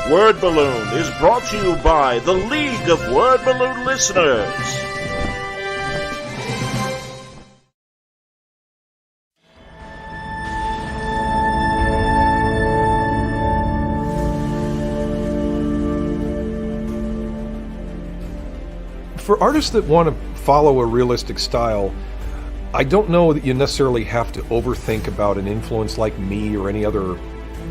Word Balloon is brought to you by the League of Word Balloon Listeners. For artists that want to follow a realistic style, I don't know that you necessarily have to overthink about an influence like me or any other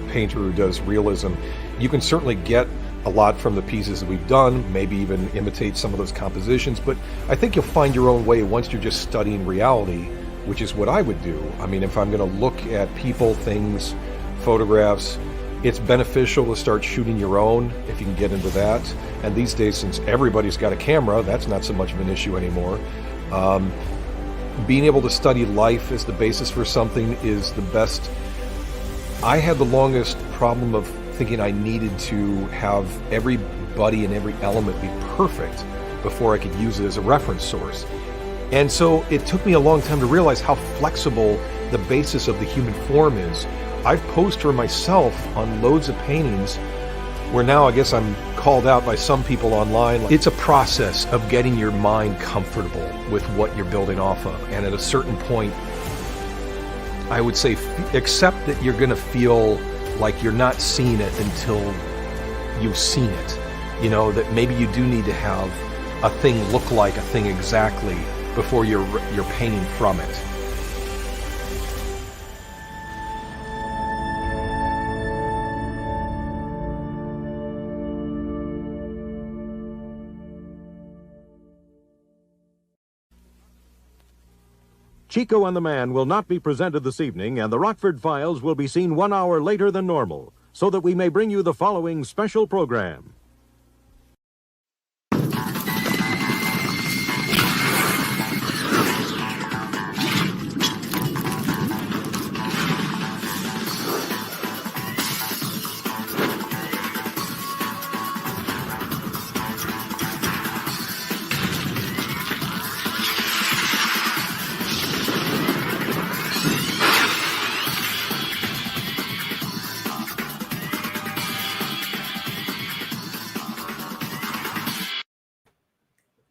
painter who does realism. You can certainly get a lot from the pieces that we've done, maybe even imitate some of those compositions, but I think you'll find your own way once you're just studying reality, which is what I would do. I mean, if I'm going to look at people, things, photographs, it's beneficial to start shooting your own if you can get into that. And these days, since everybody's got a camera, that's not so much of an issue anymore. Being able to study life as the basis for something is the best. I had the longest problem of thinking I needed to have everybody and every element be perfect before I could use it as a reference source. And so it took me a long time to realize how flexible the basis of the human form is. I've posed for myself on loads of paintings where now I guess I'm called out by some people online. It's a process of getting your mind comfortable with what you're building off of. And at a certain point, I would say accept that you're going to feel like you're not seeing it until you've seen it. You know, that maybe you do need to have a thing look like a thing exactly before you're painting from it. Chico and the Man will not be presented this evening, and the Rockford Files will be seen 1 hour later than normal, so that we may bring you the following special program.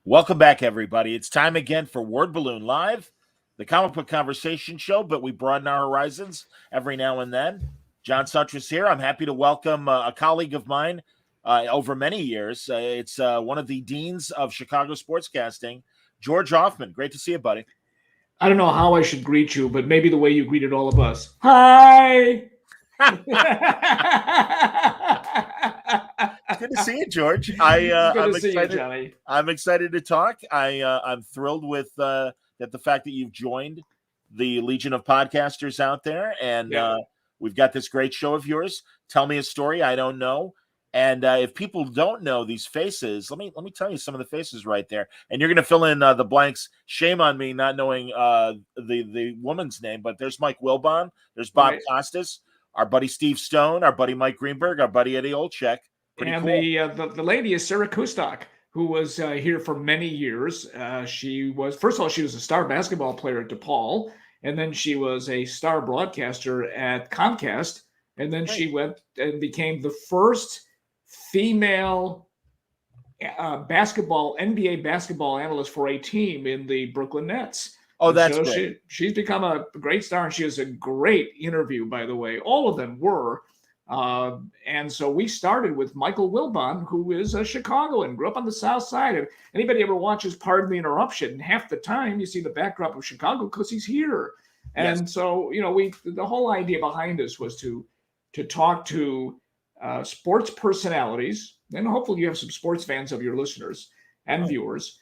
Welcome back, everybody. It's time again for Word Balloon Live, the comic book conversation show, but we broaden our horizons every now and then. John Sutras here. I'm happy to welcome a colleague of mine over many years. It's one of the deans of Chicago Sportscasting, George Offman. Great to see you, buddy. I don't know how I should greet you, but maybe the way you greeted all of us. Hi! Good to see you, George. I'm excited. You, Johnny. I'm excited to talk. I'm thrilled with that the fact that you've joined the Legion of Podcasters out there, and we've got this great show of yours. Tell me a story I don't know, and if people don't know these faces, let me tell you some of the faces right there, and you're going to fill in the blanks. Shame on me not knowing the woman's name, but there's Mike Wilbon, there's Bob Costas, our buddy Steve Stone, our buddy Mike Greenberg, our buddy Eddie Olczyk. Pretty and cool. The lady is Sarah Kustok, who was here for many years. She was, first of all, she was a star basketball player at DePaul, and then she was a star broadcaster at Comcast, and then she went and became the first female NBA basketball analyst for a team in the Brooklyn Nets. Oh, that's great. She's become a great star, and she has a great interview, by the way. All of them were. And so we started with Michael Wilbon, who is a Chicagoan, grew up on the South Side. If anybody ever watches Pardon the Interruption, half the time you see the backdrop of Chicago because he's here. And so, you know, the whole idea behind this was to talk to sports personalities, and hopefully you have some sports fans of your listeners and viewers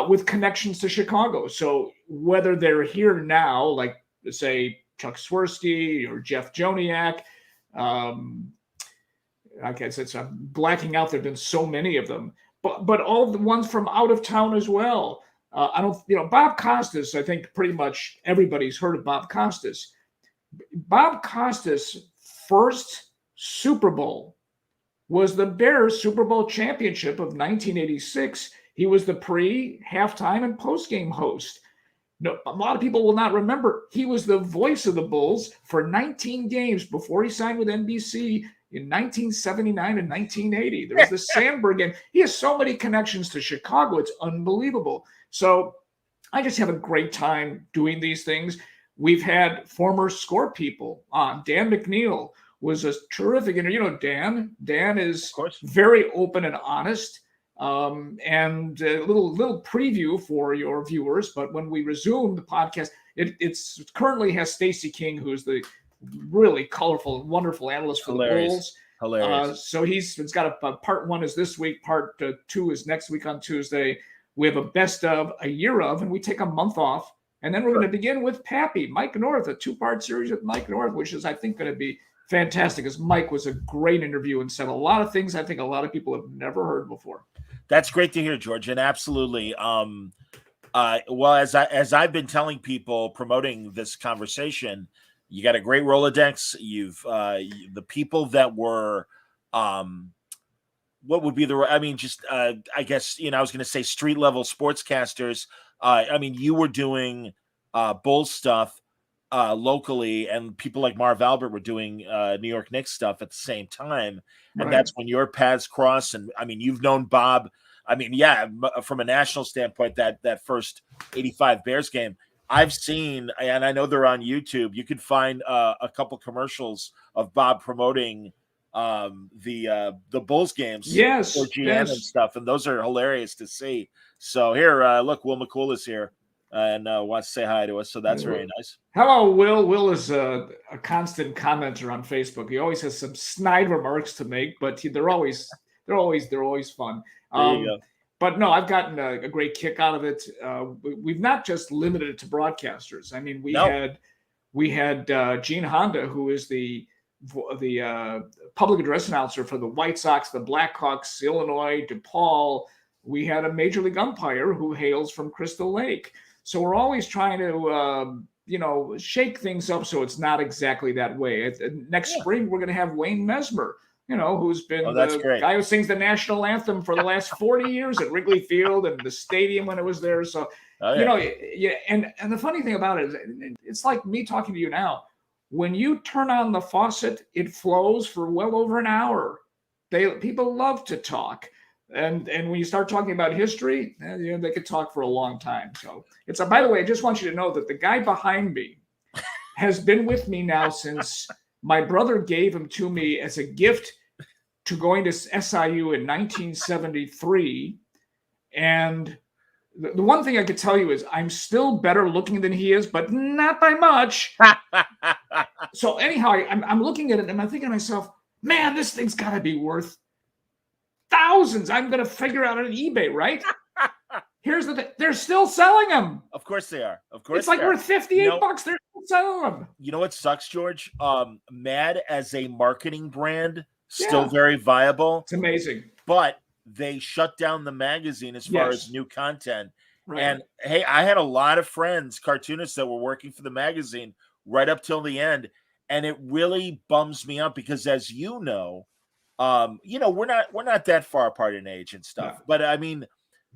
with connections to Chicago. So whether they're here now, like say Chuck Swirsky or Jeff Joniak, I guess I'm blacking out. There've been so many of them, but all the ones from out of town as well. Bob Costas, I think pretty much everybody's heard of Bob Costas. Bob Costas' first Super Bowl was the Bears Super Bowl championship of 1986. He was the pre, halftime, and post-game host. No, a lot of people will not remember. He was the voice of the Bulls for 19 games before he signed with NBC in 1979 and 1980. There was the Sandberg game. He has so many connections to Chicago. It's unbelievable. So I just have a great time doing these things. We've had former score people on. Dan McNeil was a terrific interview. You know, Dan is very open and honest. And a little preview for your viewers. But when we resume the podcast, it's currently has Stacey King, who's the really colorful and wonderful analyst for the Bulls. Hilarious. So it's got a part 1 is this week, part 2 is next week on Tuesday. We have a best of, a year of, and we take a month off. And then we're going to begin with Pappy, Mike North, a 2-part series with Mike North, which is, I think, going to be fantastic, because Mike was a great interview and said a lot of things I think a lot of people have never heard before. That's great to hear, George, and absolutely. Well, as I've been telling people promoting this conversation, you got a great Rolodex. You've the people that were, what would be the? I mean, just I guess I was going to say street level sportscasters. I mean, you were doing Bulls stuff locally, and people like Marv Albert were doing New York Knicks stuff at the same time. And that's when your paths cross. And I mean, you've known Bob. I mean, yeah, from a national standpoint, that first 85 Bears game, I've seen, and I know they're on YouTube. You could find a couple commercials of Bob promoting the Bulls games, for GM and stuff, and those are hilarious to see. So here, look, Will McCool is here and wants to say hi to us. So that's very nice. Hello, Will. Will is a constant commenter on Facebook. He always has some snide remarks to make, but they're always fun. But no, I've gotten a great kick out of it. We've not just limited it to broadcasters. I mean, we had Gene Honda, who is the public address announcer for the White Sox, the Blackhawks, Illinois, DePaul. We had a major league umpire who hails from Crystal Lake. So we're always trying to, shake things up so it's not exactly that way. Next spring, we're going to have Wayne Mesmer, who's been the guy who sings the national anthem for the last 40 years at Wrigley Field and the stadium when it was there. So, and the funny thing about it is it's like me talking to you now. When you turn on the faucet, it flows for well over an hour. People love to talk. And when you start talking about history, they could talk for a long time. So by the way, I just want you to know that the guy behind me has been with me now since my brother gave him to me as a gift to going to SIU in 1973. And the one thing I could tell you is I'm still better looking than he is, but not by much. So anyhow, I'm looking at it and I'm thinking to myself, man, this thing's got to be worth thousands. I'm going to figure out on eBay, right? Here's the thing. They're still selling them. Of course they are. Of course it's like worth $58. They're still selling them. You know what sucks, George? Mad as a marketing brand, still very viable. It's amazing. But they shut down the magazine as far as new content. Right. And hey, I had a lot of friends, cartoonists, that were working for the magazine right up till the end. And it really bums me out because, as you know, we're not that far apart in age and stuff. But I mean,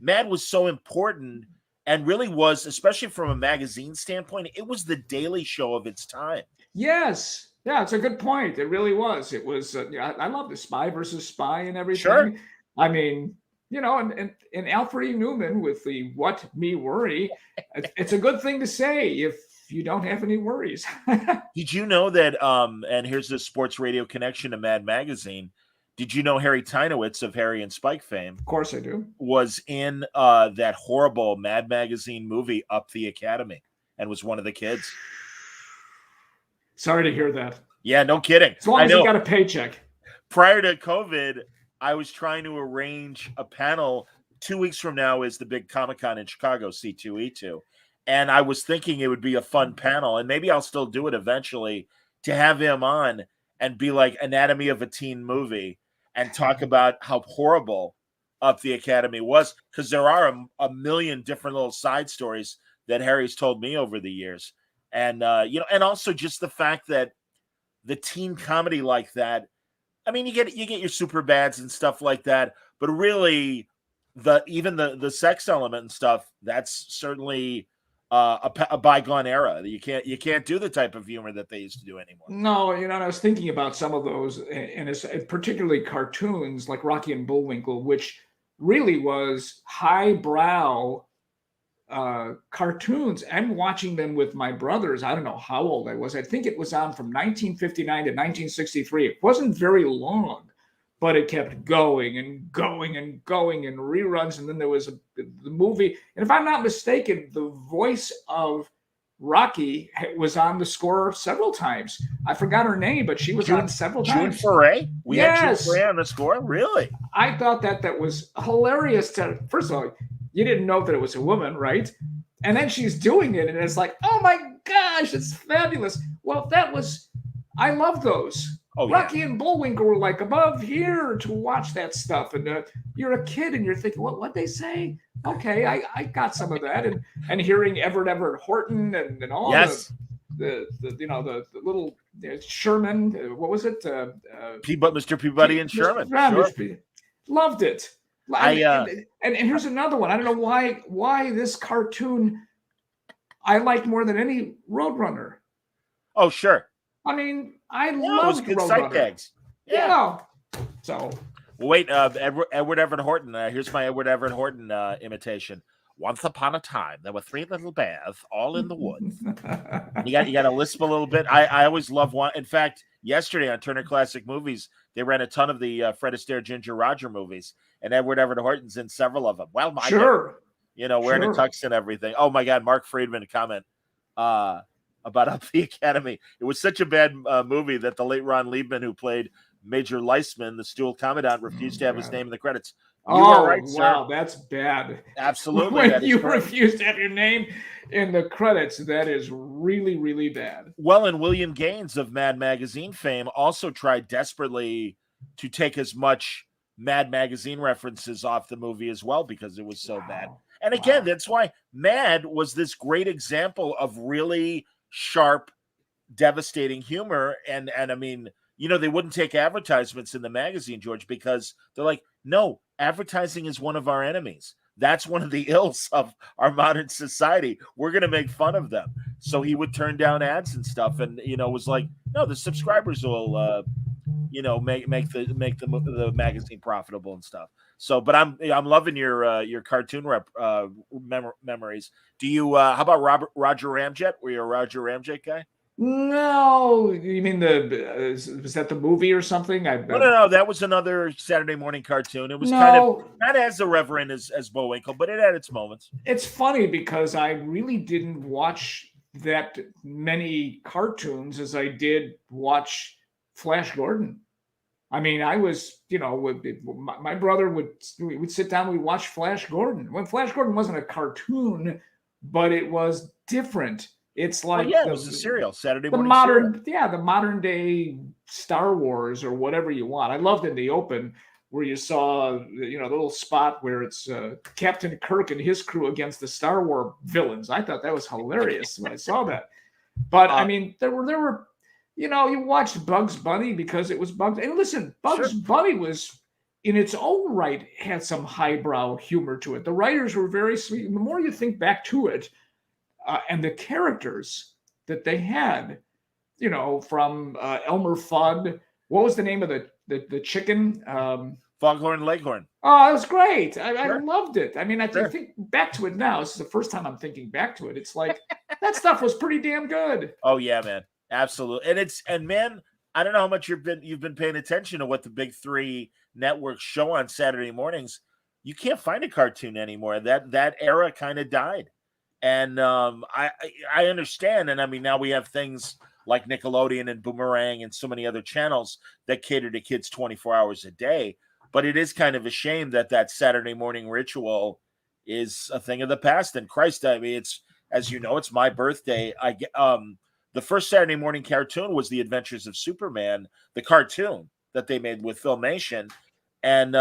Mad was so important and really was, especially from a magazine standpoint, it was the Daily Show of its time. Yes. Yeah, it's a good point. It really was. It was, I love the Spy versus Spy and everything. Sure. I mean, and Alfred E. Newman with the What Me Worry, it's a good thing to say if you don't have any worries. Did you know that, and here's the sports radio connection to Mad Magazine, did you know Harry Tynowitz of Harry and Spike fame? Of course I do. Was in that horrible Mad Magazine movie Up the Academy and was one of the kids. Sorry to hear that. Yeah, no kidding. As long as you got a paycheck. Prior to COVID, I was trying to arrange a panel. 2 weeks from now is the big Comic-Con in Chicago, C2E2. And I was thinking it would be a fun panel, and maybe I'll still do it eventually, to have him on and be like Anatomy of a Teen Movie and talk about how horrible Up the Academy was, because there are a million different little side stories that Harry's told me over the years. And, and also just the fact that the teen comedy like that, I mean, you get your Superbads and stuff like that, but really even the sex element and stuff, that's certainly a bygone era. You can't do the type of humor that they used to do anymore. No, and I was thinking about some of those, and it's particularly cartoons like Rocky and Bullwinkle, which really was highbrow cartoons. I'm watching them with my brothers. I don't know how old I was. I think it was on from 1959 to 1963. It wasn't very long, but it kept going and going and going and reruns. And then there was the movie. And if I'm not mistaken, the voice of Rocky was on the score several times. I forgot her name, but she was on several times. June Foray? We had June Foray on the score? Really? I thought that was hilarious. First of all, you didn't know that it was a woman, right? And then she's doing it, and it's like, oh my gosh, it's fabulous. Well, I love those. Oh, Rocky and Bullwinkle were like above here to watch that stuff. And you're a kid, and you're thinking, what'd they say? Okay, I got some of that. And hearing Everett Horton and all the little Sherman, what was it? Mr. Peabody and Sherman. Sure. Loved it. And here's another one. I don't know why this cartoon I liked more than any Roadrunner. Oh, sure. I mean, I love Roadrunner. Tags. Yeah. So. Wait, Edward Everett Horton. Here's my Edward Everett Horton imitation. Once upon a time, there were 3 little bears, all in the woods. you got to lisp a little bit. I always love one. In fact, yesterday on Turner Classic Movies, they ran a ton of the Fred Astaire, Ginger Roger movies, and Edward Everett Horton's in several of them. Well, my God, wearing a tux and everything. Oh my God, Mark Friedman comment about Up the Academy. It was such a bad movie that the late Ron Liebman, who played Major Leisman, the Stool Commandant, refused to have his name in the credits. You are right, sir. Wow, that's bad. Absolutely. When you refuse to have your name in the credits, that is really, really bad. Well, and William Gaines of Mad Magazine fame also tried desperately to take as much Mad Magazine references off the movie as well because it was so bad. And again, that's why Mad was this great example of really sharp, devastating humor. And I mean, they wouldn't take advertisements in the magazine, George, because they're like, no, advertising is one of our enemies. That's one of the ills of our modern society. We're going to make fun of them. So he would turn down ads and stuff. And, it was like, no, the subscribers will, make the magazine profitable and stuff. So, but I'm loving your cartoon memories. Do you, how about Roger Ramjet? Were you a Roger Ramjet guy? No, you mean was that the movie or something? No. That was another Saturday morning cartoon. It was kind of not as irreverent as Bullwinkle, but it had its moments. It's funny because I really didn't watch that many cartoons as I did watch Flash Gordon. I mean, I was, my brother would sit down, we'd watch Flash Gordon. When Flash Gordon wasn't a cartoon, but it was different. It's like it was a serial Saturday morning. The modern day Star Wars or whatever you want. I loved In the Open where you saw the little spot where it's Captain Kirk and his crew against the Star Wars villains. I thought that was hilarious when I saw that. But I mean, there were you watched Bugs Bunny because it was Bugs. And listen, Bugs Bunny was in its own right had some highbrow humor to it. The writers were very sweet. And the more you think back to it. And the characters that they had, from Elmer Fudd. What was the name of the chicken? Foghorn Leghorn. Oh, it was great. I loved it. I mean, I think back to it now. This is the first time I'm thinking back to it. It's like that stuff was pretty damn good. Oh yeah, man, absolutely. And man, I don't know how much you've been paying attention to what the big 3 networks show on Saturday mornings. You can't find a cartoon anymore. That era kind of died. And I understand. And I mean, now we have things like Nickelodeon and Boomerang and so many other channels that cater to kids 24 hours a day. But it is kind of a shame that Saturday morning ritual is a thing of the past. And Christ, I mean, it's, as you know, it's my birthday. The first Saturday morning cartoon was The Adventures of Superman, the cartoon that they made with Filmation. And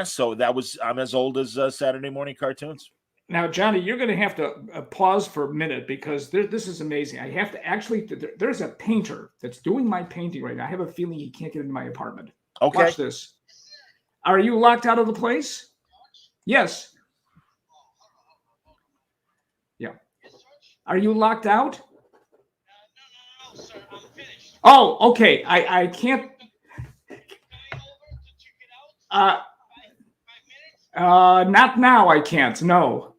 so I'm as old as Saturday morning cartoons. Now, Johnny, you're going to have to pause for a minute because this is amazing. I have to actually, there's a painter that's doing my painting right now. I have a feeling he can't get into my apartment. Okay. Watch this. Are you locked out of the place? Yes. Yeah. Are you locked out? No, sir. I'm finished. Oh, okay. I can't. Not now. I can't. No.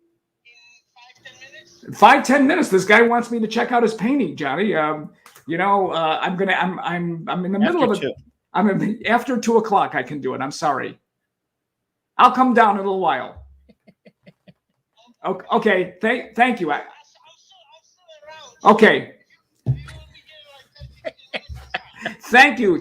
In 5-10 minutes. 5-10 minutes. This guy wants me to check out his painting, Johnny. I'm in the middle of it. After 2:00. I can do it. I'm sorry. I'll come down in a little while. Okay. Thank you. I'll still around. Okay. You will be there like 10, 15 minutes.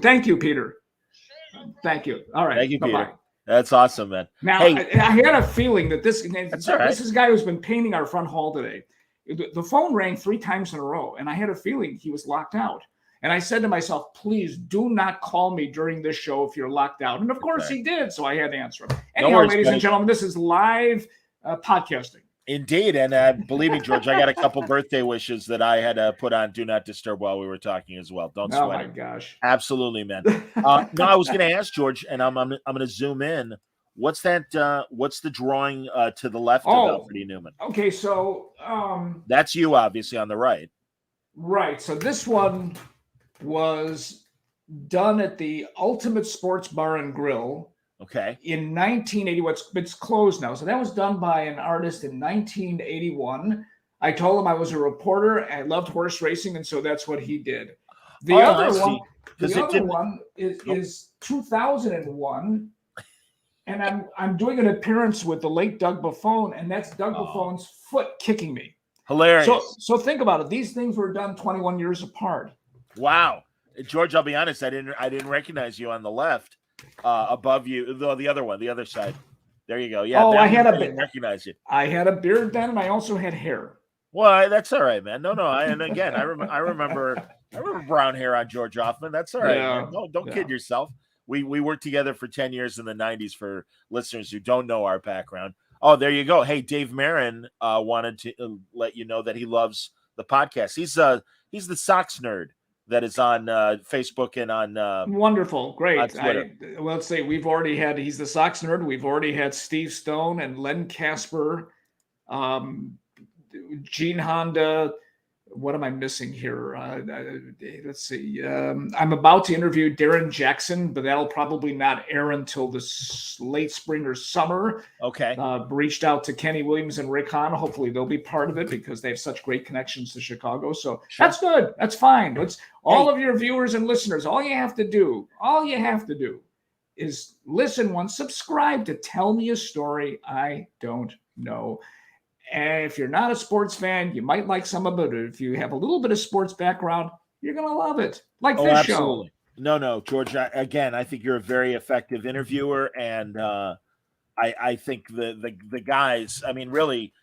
Thank you, Peter. Sure, no Thank you. All right. Thank you, Bye-bye. Peter. That's awesome, man. Now, Hey. I had a feeling that this all right. is a guy who's been painting our front hall today. The phone rang 3 times in a row, and I had a feeling he was locked out. And I said to myself, please do not call me during this show if you're locked out. And of course he did, so I had to answer him. Anyhow, worries, ladies buddy. and gentlemen, this is live podcasting. Indeed, and believe me, George, I got a couple birthday wishes that I had to put on Do Not Disturb while we were talking as well. Don't Oh sweat my it. gosh. Absolutely, man. No, I was going to ask George, and I'm going to zoom in. What's that? What's the drawing to the left of Alfred Newman? Okay, so That's you, obviously, on the right. right. So this one was done at the Ultimate Sports Bar and Grill Okay. in 1980. It's closed now. So that was done by an artist in 1981. I told him I was a reporter. I loved horse racing, and so that's what he did. The other one is 2001. And I'm doing an appearance with the late Doug Buffone, and that's Doug Buffone's foot kicking me. Hilarious. So think about it. These things were done 21 years apart. Wow, George. I'll be honest. I didn't recognize you on the left, above you. The other one, the other side. There you go. Yeah. Oh, I didn't recognize you. I had a beard then, and I also had hair. Well, that's all right, man. No. I remember brown hair on George Offman. That's all right. Yeah. Man. No, don't kid yourself. We worked together for 10 years in the 90s for listeners who don't know our background. Oh, there you go. Hey, Dave Marin wanted to let you know that he loves the podcast. He's the Sox nerd that is on Facebook and on wonderful. Great. on Twitter. Let's say he's the Sox nerd. We've already had Steve Stone and Len Casper, Gene Honda. What am I missing here? Let's see. I'm about to interview Darren Jackson, but that'll probably not air until the late spring or summer. Okay. Reached out to Kenny Williams and Rick Hahn. Hopefully they'll be part of it because they have such great connections to Chicago. So That's good. That's fine. All of your viewers and listeners, all you have to do is listen once, subscribe to Tell Me a Story I Don't Know. And if you're not a sports fan, you might like some of it. If you have a little bit of sports background, you're going to love it. Like this absolutely. show. No, George, I think you're a very effective interviewer. And I think the guys, I mean, really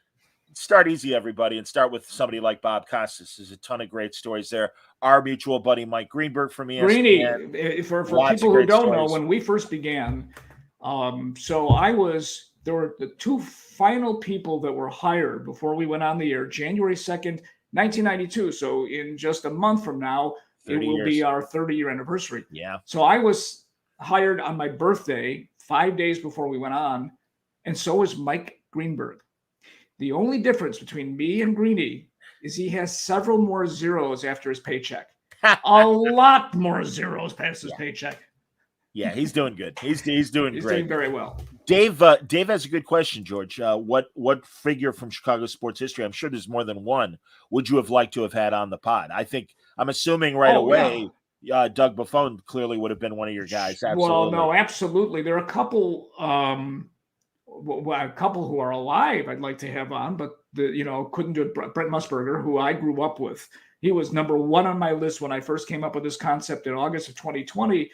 start easy, everybody, and start with somebody like Bob Costas. There's a ton of great stories there. Our mutual buddy, Mike Greenberg from ESPN. Greeny, for people who don't know, when we first began, there were the 2 final people that were hired before we went on the air, January 2nd, 1992. So in just a month from now, it will be our 30-year anniversary. Yeah. So I was hired on my birthday 5 days before we went on, and so was Mike Greenberg. The only difference between me and Greeny is he has several more zeros after his paycheck. A lot more zeros past his paycheck. Yeah, he's doing good. He's doing great. He's doing very well. Dave has a good question, George. What figure from Chicago sports history, I'm sure there's more than one, would you have liked to have had on the pod? I'm assuming right away, Doug Buffone clearly would have been one of your guys. Absolutely. Well, no, absolutely. There are a couple who are alive I'd like to have on, but couldn't do it. Brent Musberger, who I grew up with, he was number 1 on my list when I first came up with this concept in August of 2020.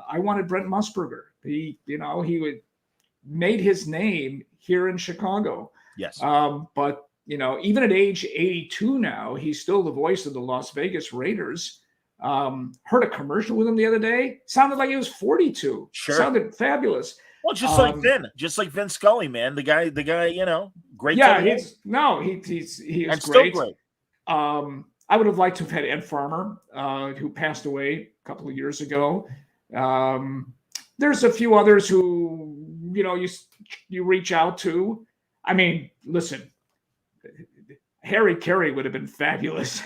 I wanted Brent Musberger. He made his name here in Chicago. Yes. But even at age 82 now, he's still the voice of the Las Vegas Raiders. Heard a commercial with him the other day. Sounded like he was 42. Sure. Sounded fabulous. Well, just like Vin Scully, man. The guy, great. Yeah, he's great. Still great. I would have liked to have had Ed Farmer, who passed away a couple of years ago. There's a few others who you reach out to. I mean, listen, Kerry would have been fabulous.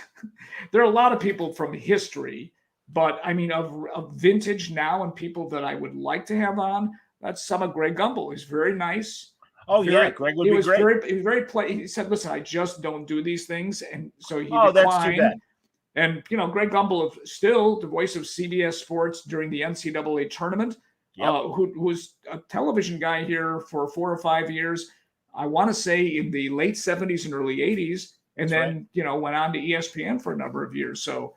There are a lot of people from history, but I mean, of vintage now and people that I would like to have on, that's some of Greg Gumbel. He's very nice. Oh, yeah, Greg would be great. He was very he said, listen, I just don't do these things. And so he declined. That's too bad. And, Greg Gumbel, still the voice of CBS Sports during the NCAA tournament, who was a television guy here for 4 or 5 years, I want to say in the late 70s and early 80s, and then, went on to ESPN for a number of years. So,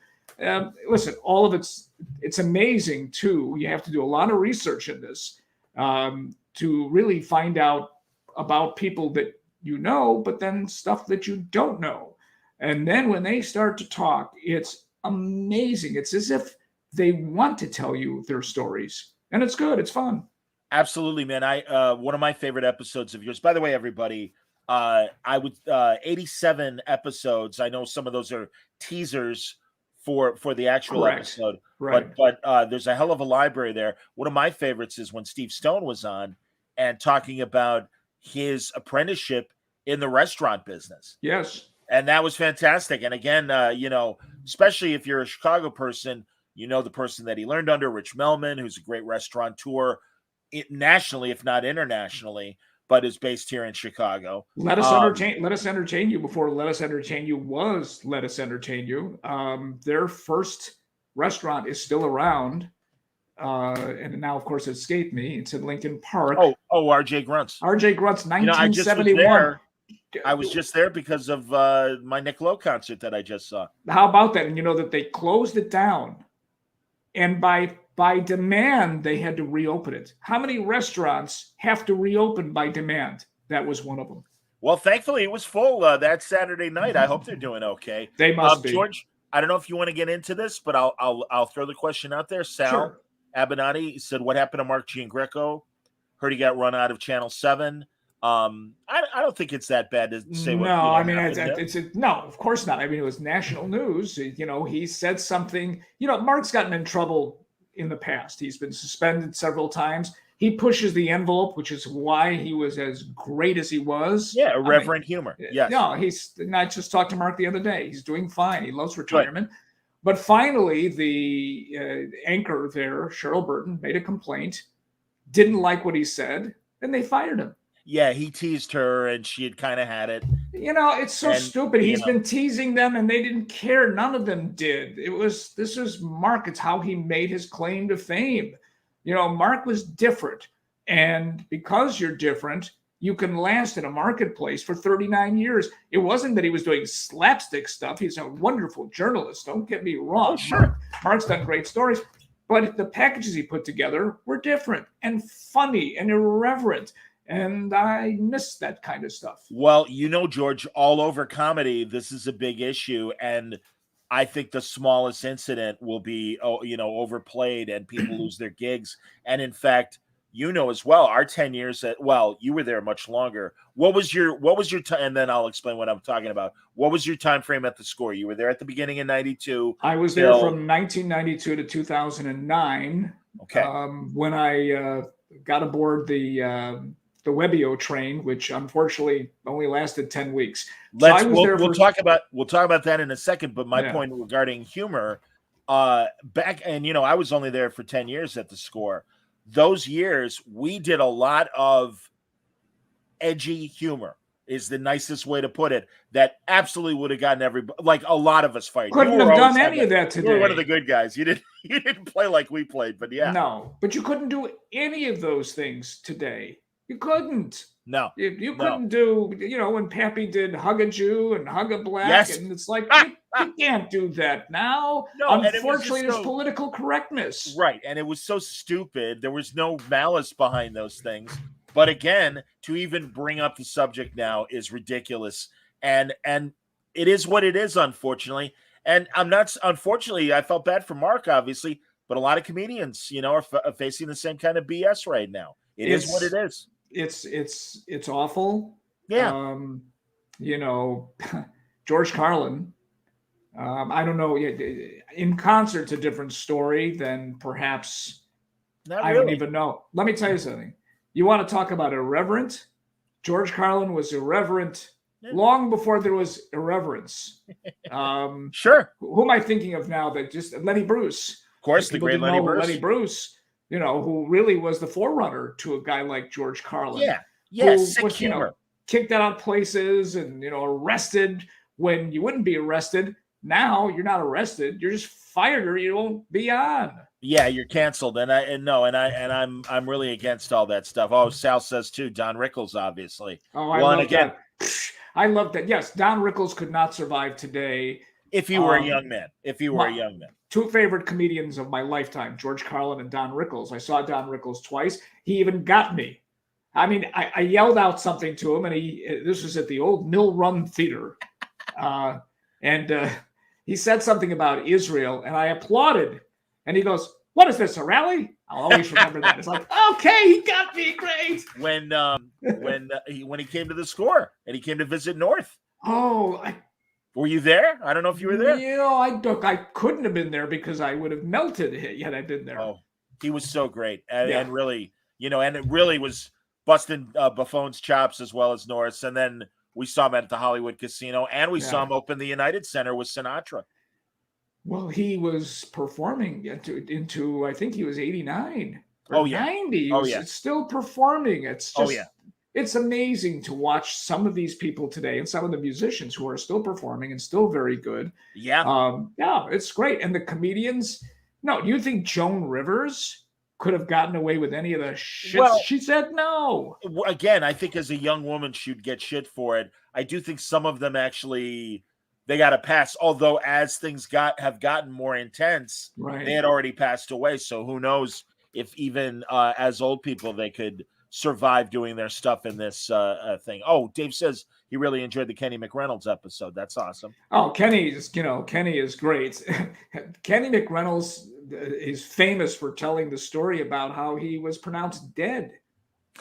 listen, all of it's amazing, too. You have to do a lot of research in this to really find out about people that but then stuff that you don't know. And then when they start to talk, it's amazing. It's as if they want to tell you their stories. And it's good. It's fun. Absolutely, man. One of my favorite episodes of yours, by the way, everybody, I would 87 episodes. I know some of those are teasers for the actual episode. Right. But there's a hell of a library there. One of my favorites is when Steve Stone was on and talking about his apprenticeship in the restaurant business. Yes. And that was fantastic. And again, especially if you're a Chicago person, the person that he learned under, Rich Melman, who's a great restaurateur nationally, if not internationally, but is based here in Chicago. Let us entertain you before Let Us Entertain You was Let Us Entertain You. Their first restaurant is still around. And now, of course, it escaped me. It's in Lincoln Park. Oh, RJ Grunt's. RJ Grunt's, 1971. I was just there because of my Nick Lowe concert that I just saw. How about that? And that they closed it down. And by demand, they had to reopen it. How many restaurants have to reopen by demand? That was one of them. Well, thankfully, it was full that Saturday night. I hope they're doing okay. They must be. George, I don't know if you want to get into this, but I'll throw the question out there. Sal Abinati said, "What happened to Mark Giangreco? Heard he got run out of Channel 7." I don't think it's that bad to say. No, I mean, no, of course not. I mean, it was national news. He said something. Mark's gotten in trouble in the past. He's been suspended several times. He pushes the envelope, which is why he was as great as he was. Yeah, irreverent humor. Yes. No, he's not. Just talked to Mark the other day. He's doing fine. He loves retirement. Right. But finally, the anchor there, Cheryl Burton, made a complaint, didn't like what he said, and they fired him. Yeah, he teased her, and she had kind of had it. It's so stupid. He's been teasing them, and they didn't care. None of them did. This was Mark. It's how he made his claim to fame. Mark was different, and because you're different, you can last in a marketplace for 39 years. It wasn't that he was doing slapstick stuff. He's a wonderful journalist. Don't get me wrong. Oh, sure. Mark's done great stories, but the packages he put together were different and funny and irreverent. And I miss that kind of stuff. Well, George, all over comedy, this is a big issue. And I think the smallest incident will be, overplayed and people lose their gigs. And in fact, as well, our 10 years you were there much longer. What was your time? And then I'll explain what I'm talking about. What was your time frame at the Score? You were there at the beginning of 92. I was there from 1992 to 2009. Okay. When I got aboard the Webbio train, which unfortunately only lasted 10 weeks. We'll talk about that in a second. But my point regarding humor, I was only there for 10 years at the Score. Those years, we did a lot of edgy humor, is the nicest way to put it. That absolutely would have gotten everybody, like a lot of us fired. Couldn't have done any of that today. You were one of the good guys. You didn't play like we played, but yeah. No, but you couldn't do any of those things today. You couldn't. No. You couldn't do, when Pappy did Hug a Jew and Hug a Black, yes. And it's like, you can't do that now. No, unfortunately, there's political correctness. Right, and it was so stupid. There was no malice behind those things. But again, to even bring up the subject now is ridiculous. And it is what it is, unfortunately. And unfortunately, I felt bad for Mark, obviously, but a lot of comedians, are facing the same kind of BS right now. It is what it is. It's awful. Yeah. George Carlin, I don't know. In concert's a different story than perhaps. Not I really. don't even know. Let me tell you something. You want to talk about irreverent? George Carlin was irreverent long before there was irreverence. Sure. Who am I thinking of now? That just Lenny Bruce. Of course, the People great didn't Lenny know Bruce. Lenny Bruce, who really was the forerunner to a guy like George Carlin. Yeah, who sick was, humor. Kicked out of places and, arrested when you wouldn't be arrested. Now you're not arrested. You're just fired or you won't be on. Yeah, you're canceled. I'm really against all that stuff. Oh, Sal says too, Don Rickles, obviously. Oh, I love that. I love that. Yes, Don Rickles could not survive today. If you were a young man. Two favorite comedians of my lifetime, George Carlin and Don Rickles. I saw Don Rickles twice. He even got me. I mean, I yelled out something to him, and this was at the old Mill Run Theater. And he said something about Israel, and I applauded. And he goes, "What is this, a rally?" I'll always remember that. It's like, okay, he got me, great. When he came to the score and he came to visit North. Were you there? I don't know if you were there. I couldn't have been there because I would have melted had I been there. Oh, he was so great, and really, and it really was busting Buffon's chops as well as Norris. And then we saw him at the Hollywood Casino, and we saw him open the United Center with Sinatra. Well, he was performing into I think he was 89 or 90. It's still performing. It's just, it's amazing to watch some of these people today and some of the musicians who are still performing and still very good. Yeah. It's great. And the comedians, do you think Joan Rivers could have gotten away with any of the shit? Well, she said no. Again, I think as a young woman, she'd get shit for it. I do think some of them actually... they got a pass, although as things have gotten more intense, they had already passed away. So who knows if even as old people, they could survive doing their stuff in this thing. Oh, Dave says he really enjoyed the Kenny Mcreynolds episode. That's awesome. Oh, Kenny is great. Kenny Mcreynolds is famous for telling the story about how he was pronounced dead.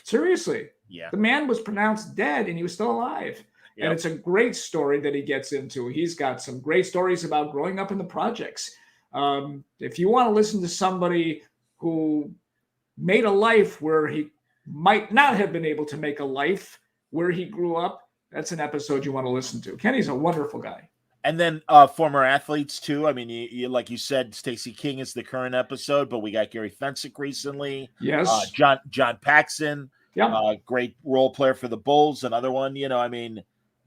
Seriously. Yeah. The man was pronounced dead and he was still alive. Yep. And it's a great story that he gets into. He's got some great stories about growing up in the projects. If you want to listen to somebody who made a life where he might not have been able to make a life where he grew up, that's an episode you want to listen to. Kenny's a wonderful guy. And then former athletes, too. I mean, you like you said, Stacey King is the current episode, but we got Gary Fensick recently. Yes. John Paxson, great role player for the Bulls. Another one,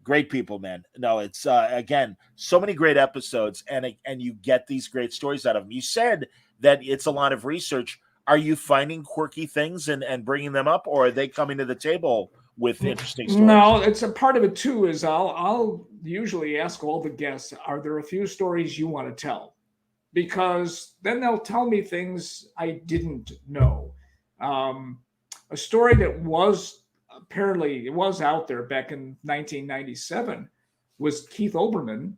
great people, man. No, it's again, so many great episodes, and you get these great stories out of them. You said that it's a lot of research. Are you finding quirky things and bringing them up, or are they coming to the table with interesting stories? No, it's a part of it too. Is I'll usually ask all the guests, are there a few stories you want to tell? Because then they'll tell me things I didn't know. A story that was apparently it was out there back in 1997 was Keith Olbermann,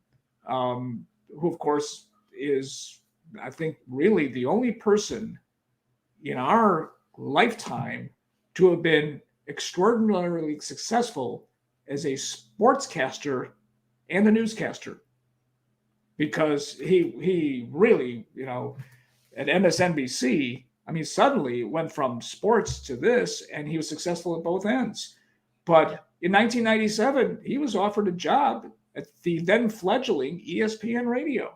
who of course is, I think, really the only person in our lifetime to have been extraordinarily successful as a sportscaster and a newscaster, because he really, at MSNBC, I mean, suddenly it went from sports to this, and he was successful at both ends. But in 1997, he was offered a job at the then fledgling ESPN Radio.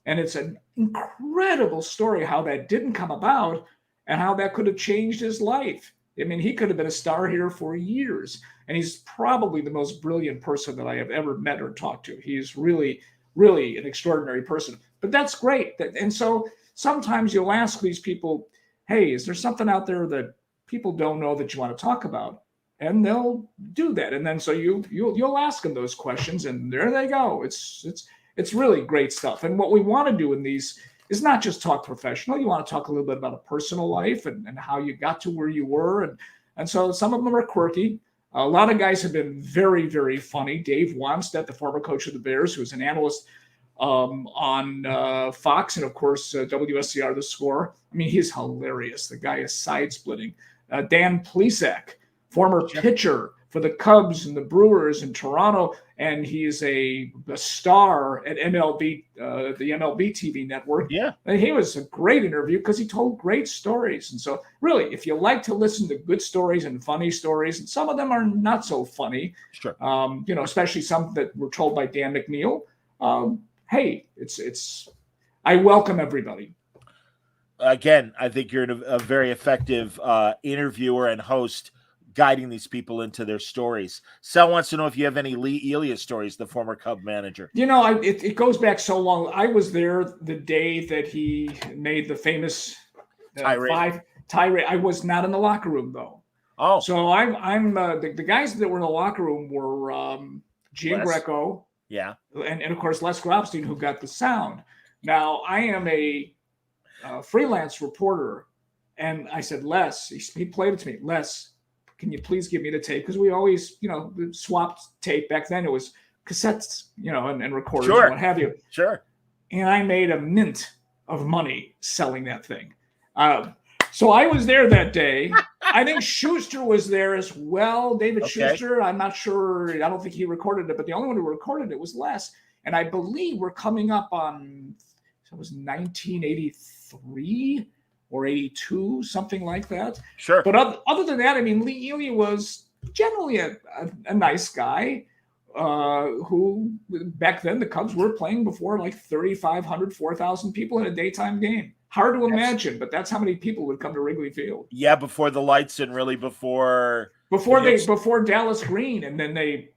And it's an incredible story how that didn't come about and how that could have changed his life. I mean, he could have been a star here for years. And he's probably the most brilliant person that I have ever met or talked to. He's really, really an extraordinary person. But that's great. And so sometimes you'll ask these people, hey, is there something out there that people don't know that you want to talk about? And they'll do that. And then so you'll ask them those questions, and there they go. It's really great stuff. And what we want to do in these is not just talk professional. You want to talk a little bit about a personal life and how you got to where you were. And so some of them are quirky. A lot of guys have been very, very funny. Dave Wannstedt, the former coach of the Bears, who was an analyst on Fox and, of course, WSCR The Score. I mean, he's hilarious. The guy is side-splitting. Dan Plesac, former pitcher for the Cubs and the Brewers in Toronto, and he's a star at MLB, the MLB TV network. Yeah. And he was a great interview because he told great stories. And so really, if you like to listen to good stories and funny stories, and some of them are not so funny, Sure. Especially some that were told by Dan McNeil, hey, I welcome everybody. Again, I think you're a very effective interviewer and host, guiding these people into their stories. Sal wants to know if you have any Lee Elia stories, the former Cub manager. It goes back so long. I was there the day that he made the famous tirade. I was not in the locker room though. Oh, so I'm the guys that were in the locker room were Gian Greco, yeah, and of course Les Grobstein, who got the sound. Now I am a freelance reporter, and I said, Les, he played it to me, Les, can you please give me the tape? Because we always, swapped tape. Back then it was cassettes, and recorders and what have you. Sure. And I made a mint of money selling that thing. So I was there that day. I think Schuster was there as well. David Schuster. I'm not sure. I don't think he recorded it, but the only one who recorded it was Les. And I believe we're coming up on, it was 1983 or 82, something like that. Sure. But other than that, I mean, Lee Elia was generally a nice guy who back then the Cubs were playing before like 3,500, 4,000 people in a daytime game. Hard to imagine, but that's how many people would come to Wrigley Field. Yeah, before the lights and really before Dallas Green, and then they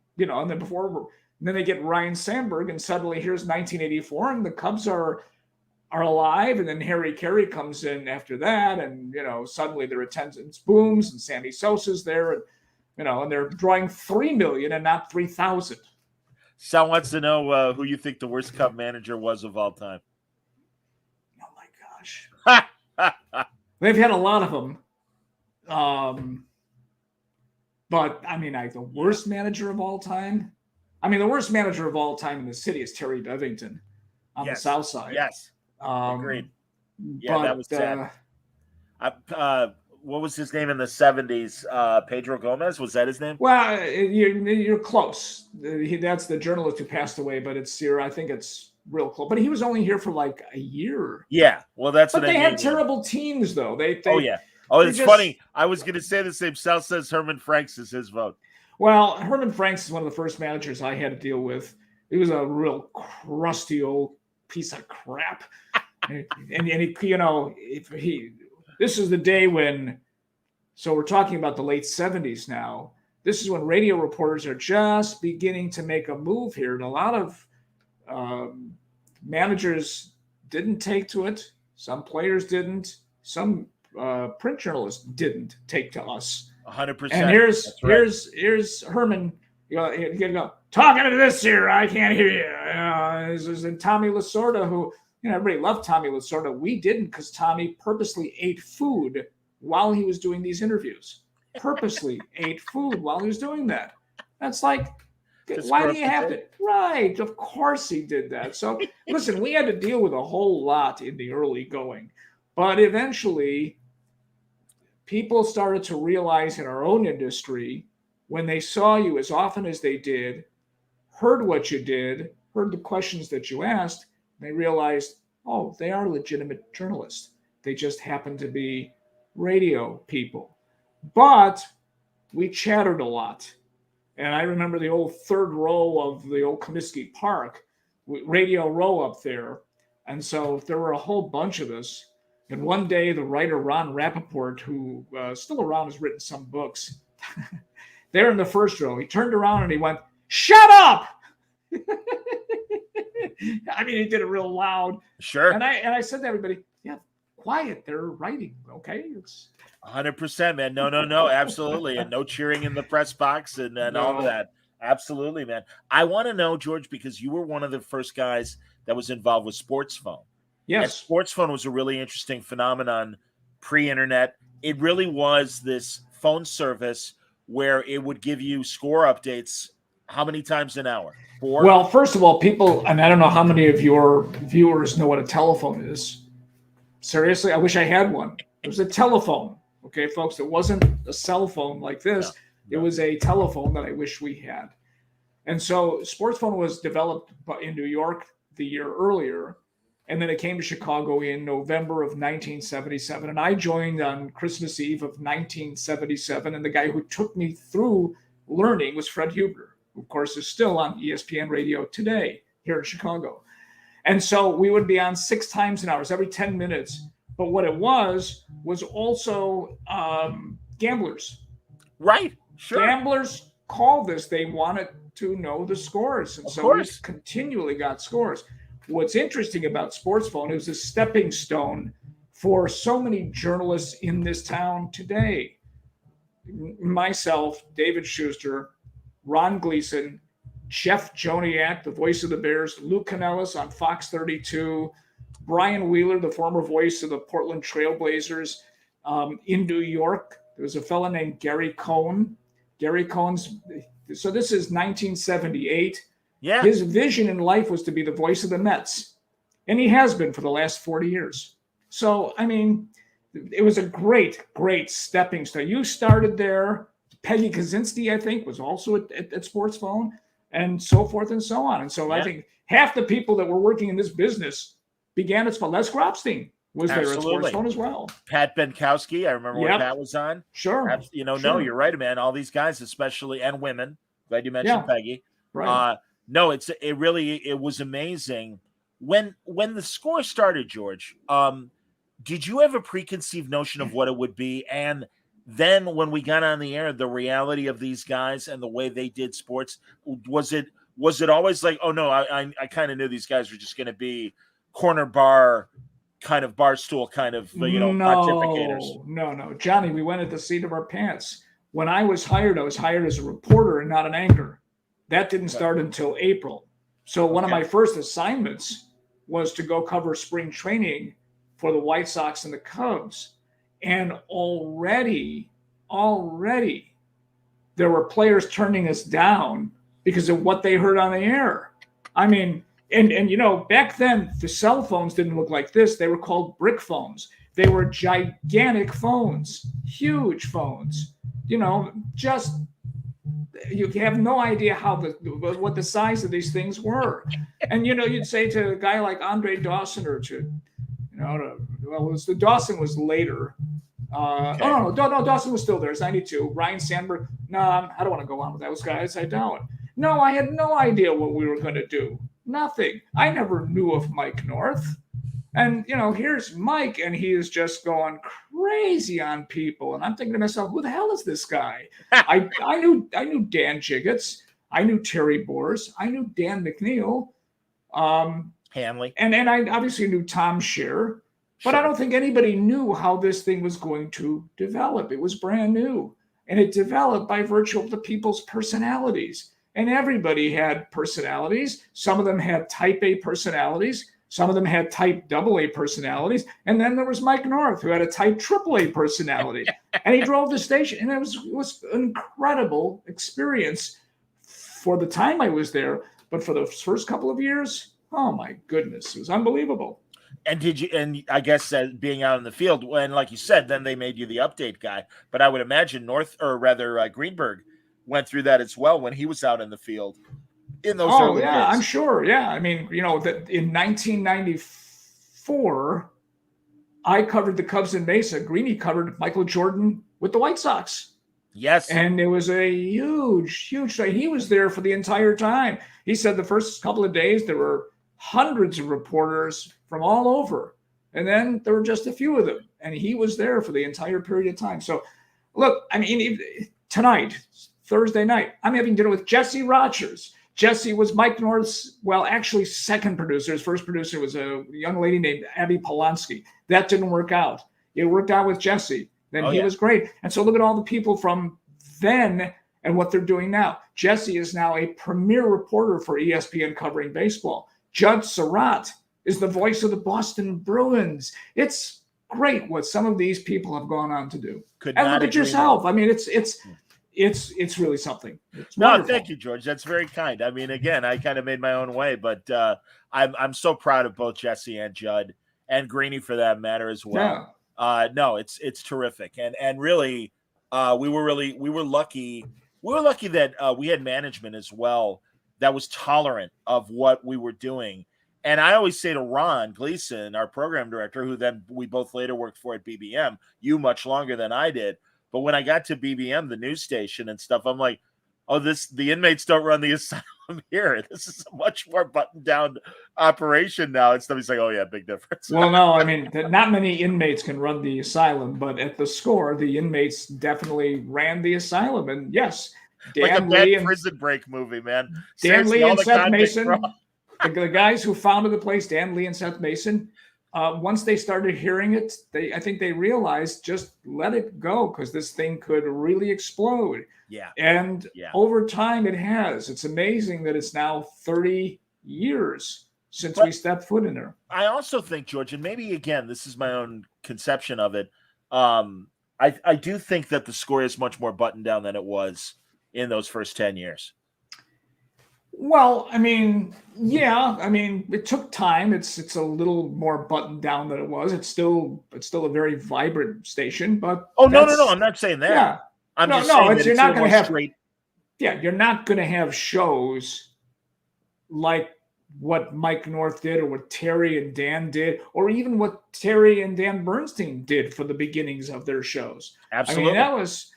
get Ryan Sandberg, and suddenly here's 1984, and the Cubs are alive, and then Kerry comes in after that, and suddenly their attendance booms, and Sandy Sosa's there, and and they're drawing 3 million and not 3,000. Sal wants to know who you think the worst Cub manager was of all time. Oh my gosh, they've had a lot of them, but I mean, the worst manager of all time. I mean, the worst manager of all time in the city is Terry Bevington on the South Side. Yes. Agreed. Yeah, that was sad. What was his name in the 70s? Pedro Gomez? Was that his name? Well, you're close. That's the journalist who passed away, but I think it's real close. But he was only here for like a year. Yeah, well, that's what I mean. But they had terrible teams, though. It's funny. I was going to say the same. Sal says Herman Franks is his vote. Well, Herman Franks is one of the first managers I had to deal with. He was a real crusty old piece of crap. and this is the day when, so we're talking about the late 70s now. This is when radio reporters are just beginning to make a move here. And a lot of managers didn't take to it. Some players didn't. Some print journalists didn't take to us. 100%. And here's Herman. You go, talking to this here, I can't hear you. This is Tommy Lasorda, who, everybody loved Tommy Lasorda. We didn't, because Tommy purposely ate food while he was doing these interviews. Purposely ate food while he was doing that. That's like, why do you have to? Right, of course he did that. So listen, we had to deal with a whole lot in the early going, but eventually people started to realize in our own industry, when they saw you as often as they did, heard what you did, heard the questions that you asked, they realized, oh, they are legitimate journalists. They just happen to be radio people. But we chattered a lot. And I remember the old third row of the old Comiskey Park, Radio Row up there. And so there were a whole bunch of us. And one day, the writer Ron Rappaport, who still around, has written some books, there in the first row, he turned around and he went, "Shut up!" I mean, he did it real loud. Sure. And I said to everybody, yeah, quiet. They're writing, okay? It's 100%, man. No, absolutely. And no cheering in the press box and all of that. Absolutely, man. I want to know, George, because you were one of the first guys that was involved with Sports Phone. Yes. And Sports Phone was a really interesting phenomenon pre-internet. It really was this phone service where it would give you score updates how many times an hour? 4? Well, first of all, people, and I don't know how many of your viewers know what a telephone is. Seriously, I wish I had one. It was a telephone, okay, folks? It wasn't a cell phone like this. It was a telephone that I wish we had. And so sports phone was developed in New York the year earlier. And then it came to Chicago in November of 1977. And I joined on Christmas Eve of 1977. And the guy who took me through learning was Fred Huber, who, of course, is still on ESPN radio today here in Chicago. And so we would be on 6 times an hour, every 10 minutes. But what it was also gamblers. Right. Sure. Gamblers called this. They wanted to know the scores. And so we continually got scores. What's interesting about sports phone, it was a stepping stone for so many journalists in this town today. Myself, David Schuster, Ron Gleason, Jeff Joniak, the voice of the Bears, Lou Canellis on Fox 32, Brian Wheeler, the former voice of the Portland Trailblazers. In New York, there was a fellow named Gary Cohn. Gary Cohn's, so this is 1978. Yeah. His vision in life was to be the voice of the Mets. And he has been for the last 40 years. So, I mean, it was a great, great stepping stone. You started there. Peggy Kaczynski, I think, was also at Sports Phone, and so forth and so on. And so I think half the people that were working in this business began at Sports. Les Grobstein was there at Sports Phone as well. Pat Benkowski, I remember when Pat was on. Sure. No, you're right, man. All these guys, especially, and women. Glad you mentioned Peggy. Right. No, it was amazing. When the score started, George, did you have a preconceived notion of what it would be? And then when we got on the air, the reality of these guys and the way they did sports, was it always like, oh no, I kind of knew these guys were just going to be corner bar kind of barstool kind of pontificators? No, Johnny, we went at the seat of our pants. When I was hired as a reporter and not an anchor. That didn't start until April. So one of my first assignments was to go cover spring training for the White Sox and the Cubs. And already there were players turning us down because of what they heard on the air. I mean, and back then the cell phones didn't look like this. They were called brick phones. They were gigantic phones, huge phones, just you have no idea what the size of these things were. And, you'd say to a guy like Andre Dawson or Dawson was later. No, Dawson was still there. It's 92. Ryan Sandberg. No, I don't want to go on with those guys. I don't. No, I had no idea what we were going to do. Nothing. I never knew of Mike North. And, here's Mike, and he is just going crazy on people. And I'm thinking to myself, who the hell is this guy? I knew Dan Jiggets. I knew Terry Boers. I knew Dan McNeil. Hanley. And I obviously knew Tom Scheer. But I don't think anybody knew how this thing was going to develop. It was brand new. And it developed by virtue of the people's personalities. And everybody had personalities. Some of them had type A personalities. Some of them had type AA personalities. And then there was Mike North, who had a type AAA personality. And he drove the station. And it was an incredible experience for the time I was there. But for the first couple of years, oh my goodness, it was unbelievable. And I guess being out in the field, and like you said, then they made you the update guy. But I would imagine Greenberg went through that as well when he was out in the field. In those early days. I'm sure. Yeah. I mean, that in 1994, I covered the Cubs in Mesa. Greeny covered Michael Jordan with the White Sox. Yes. And it was a huge, huge thing. He was there for the entire time. He said the first couple of days there were hundreds of reporters from all over. And then there were just a few of them. And he was there for the entire period of time. So, look, I mean, tonight, Thursday night, I'm having dinner with Jesse Rogers. Jesse was Mike North's, second producer. His first producer was a young lady named Abby Polanski. That didn't work out. It worked out with Jesse. Then he was great. And so look at all the people from then and what they're doing now. Jesse is now a premier reporter for ESPN covering baseball. Judd Surratt is the voice of the Boston Bruins. It's great what some of these people have gone on to do. And look at yourself. I mean, it's really something. It's wonderful. Thank you, George. That's very kind. I mean, again, I kind of made my own way, but I'm so proud of both Jesse and Judd and Greeny for that matter as well. Yeah. No, it's terrific. And really, we were lucky. We were lucky that we had management as well that was tolerant of what we were doing. And I always say to Ron Gleason, our program director, who then we both later worked for at BBM, you much longer than I did. But when I got to BBM, the news station and stuff, I'm like, oh, the inmates don't run the asylum here. This is a much more buttoned down operation now. And stuff. He's like, oh yeah, big difference. Well, no, I mean, not many inmates can run the asylum, but at the Score, the inmates definitely ran the asylum. And yes, Dan like a Lee bad Prison Break movie, man. Dan Seriously, Lee all and the Seth convicts Mason, were- the guys who founded the place, Dan Lee and Seth Mason, once they started hearing it, I think they realized just let it go because this thing could really explode. Yeah. And over time it has. It's amazing that it's now 30 years since we stepped foot in there. I also think, George, and maybe again, this is my own conception of it. I do think that the Score is much more buttoned down than it was in those first 10 years. Well, I mean, yeah. I mean, it took time. It's a little more buttoned down than it was. It's still a very vibrant station, but no, I'm not saying that. Yeah. I'm just saying that you're not going to have straight. Yeah, you're not going to have shows like what Mike North did, or what Terry and Dan did, or even what Terry and Dan Bernstein did for the beginnings of their shows. Absolutely. I mean, that was.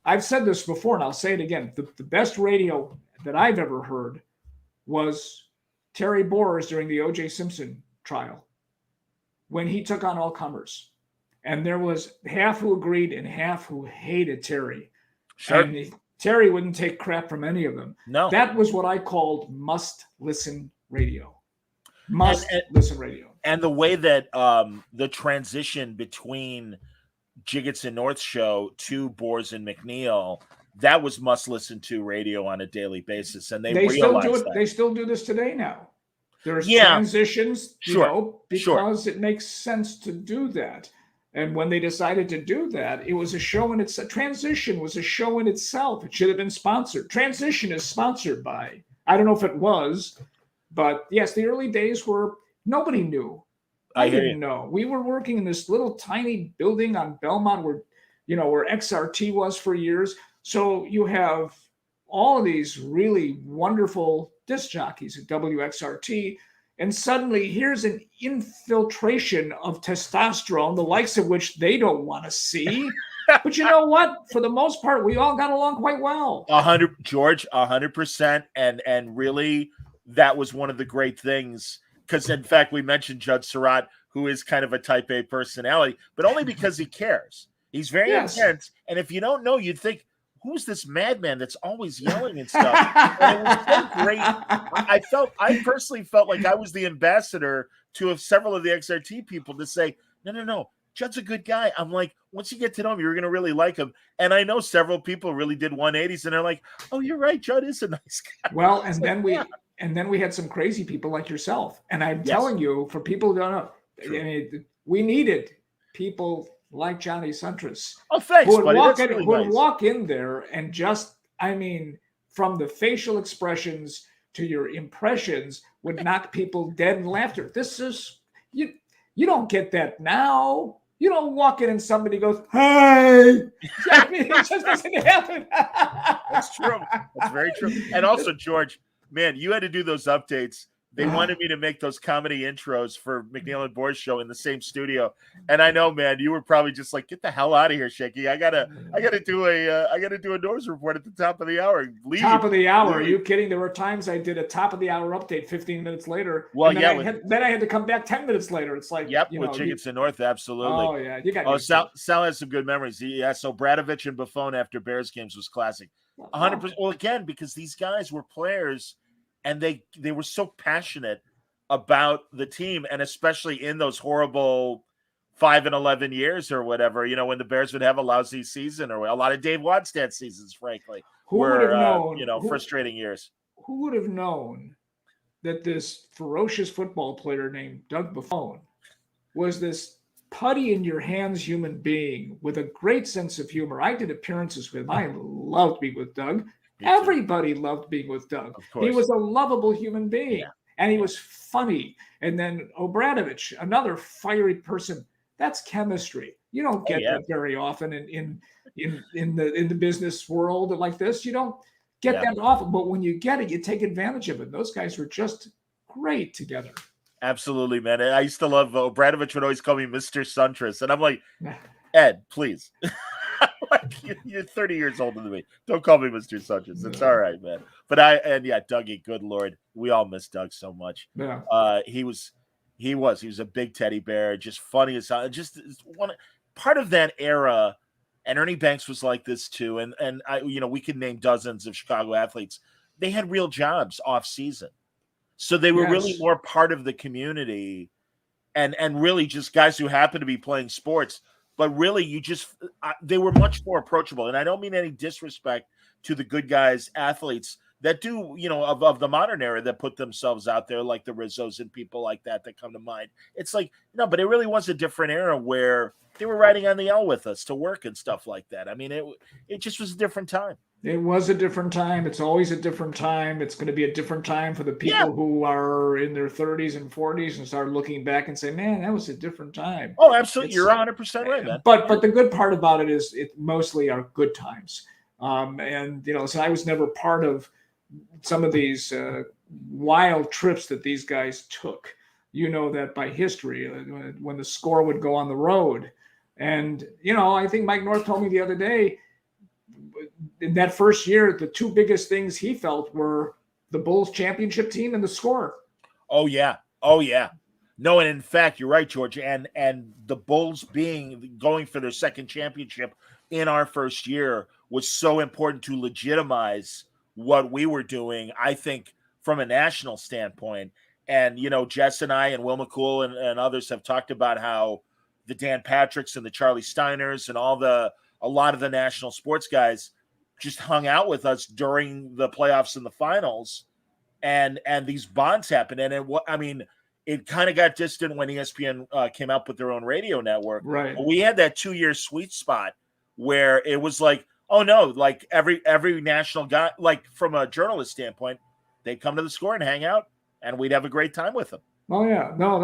I've said this before, and I'll say it again. The best radio that I've ever heard was Terry Boers during the O.J. Simpson trial, when he took on all comers. And there was half who agreed and half who hated Terry. Sure. And Terry wouldn't take crap from any of them. No. That was what I called must-listen radio. Must-listen radio. And the way that the transition between Jiggets and North's show to Boers and McNeil, that was must-listen to radio on a daily basis. And they still do it. that. They still do this today now. There's transitions, because it makes sense to do that. And when they decided to do that, it was a show in itself. Transition was a show in itself. It should have been sponsored. Transition is sponsored by, I don't know if it was, but yes, the early days were, nobody knew. I didn't know. We were working in this little tiny building on Belmont where XRT was for years. So you have all of these really wonderful disc jockeys at WXRT. And suddenly here's an infiltration of testosterone, the likes of which they don't want to see. But you know what? For the most part, we all got along quite well. 100%. And really, that was one of the great things. Because, in fact, we mentioned Judd Surratt, who is kind of a type A personality, but only because he cares. He's very intense. And if you don't know, you'd think, who's this madman that's always yelling and stuff? And it was so great. I personally felt like I was the ambassador to several of the XRT people to say, no, Judd's a good guy. I'm like, once you get to know him, you're going to really like him. And I know several people really did 180s, and they're like, oh, you're right, Judd is a nice guy. Well, and then we had some crazy people like yourself. And I'm telling you, for people who don't know, I mean, we needed people like Johnny Suntress. Oh, thanks, who would buddy. walk in there and just, I mean, from the facial expressions to your impressions, would knock people dead in laughter. This is, you don't get that now. You don't walk in and somebody goes, hey. I mean, it just doesn't happen. That's true. That's very true. And also, George, man, you had to do those updates. They wanted me to make those comedy intros for McNeil and Boers show in the same studio. And I know, man, you were probably just like, get the hell out of here, Shaky. I gotta do a news report at the top of the hour. Top of the hour. Are you kidding? There were times I did a top of the hour update 15 minutes later. Well, then I had to come back 10 minutes later. It's like, with Jiggets and North, absolutely. Oh yeah, you got. Sal has some good memories. So Bradovich and Buffon after Bears games was classic. 100%. Well, again, because these guys were players. And they were so passionate about the team, and especially in those horrible 5 and 11 years or whatever, when the Bears would have a lousy season, or a lot of Dave Wadstad seasons, frankly, frustrating years. Who would have known that this ferocious football player named Doug Buffon was this putty in your hands human being with a great sense of humor? I did appearances with him. I loved being with Doug. Everybody loved being with Doug. He was a lovable human being, and he was funny. And then Obradovich, another fiery person. That's chemistry. You don't get that very often in the business world like this. You don't get that often, but when you get it, you take advantage of it. Those guys were just great together. Absolutely, man. I used to love Obradović would always call me Mr. Suntress, and I'm like, Ed, please. Like, you're 30 years older than me. Don't call me Mr. Suntress. It's all right, man. But Dougie, good Lord, we all miss Doug so much. Yeah. He was a big teddy bear, just funny as hell. Just one part of that era. And Ernie Banks was like this too. And we could name dozens of Chicago athletes. They had real jobs off season. So they were really more part of the community and really just guys who happened to be playing sports. But really, they were much more approachable. And I don't mean any disrespect to the good guys, athletes that do, of the modern era that put themselves out there, like the Rizzos and people like that come to mind. It's like, no, but it really was a different era where they were riding on the L with us to work and stuff like that. I mean, it just was a different time. It was a different time. It's always a different time. It's going to be a different time for the people who are in their 30s and 40s and start looking back and say, man, that was a different time. Oh, absolutely. You're 100% right, man. But the good part about it is it mostly are good times. So I was never part of some of these wild trips that these guys took. You know that by history, when the score would go on the road. And, I think Mike North told me the other day, in that first year, the two biggest things he felt were the Bulls championship team and the score. Oh, yeah. No, and in fact, you're right, George. And the Bulls going for their second championship in our first year was so important to legitimize what we were doing, I think, from a national standpoint. And, Jess and I and Will McCool and others have talked about how the Dan Patricks and the Charlie Steiners and a lot of the national sports guys just hung out with us during the playoffs and the finals. And these bonds happened. And it kind of got distant when ESPN came out with their own radio network. Right. But we had that 2-year sweet spot where it was like, oh no, like every national guy, like from a journalist standpoint, they'd come to the Score and hang out and we'd have a great time with them. Oh yeah. No,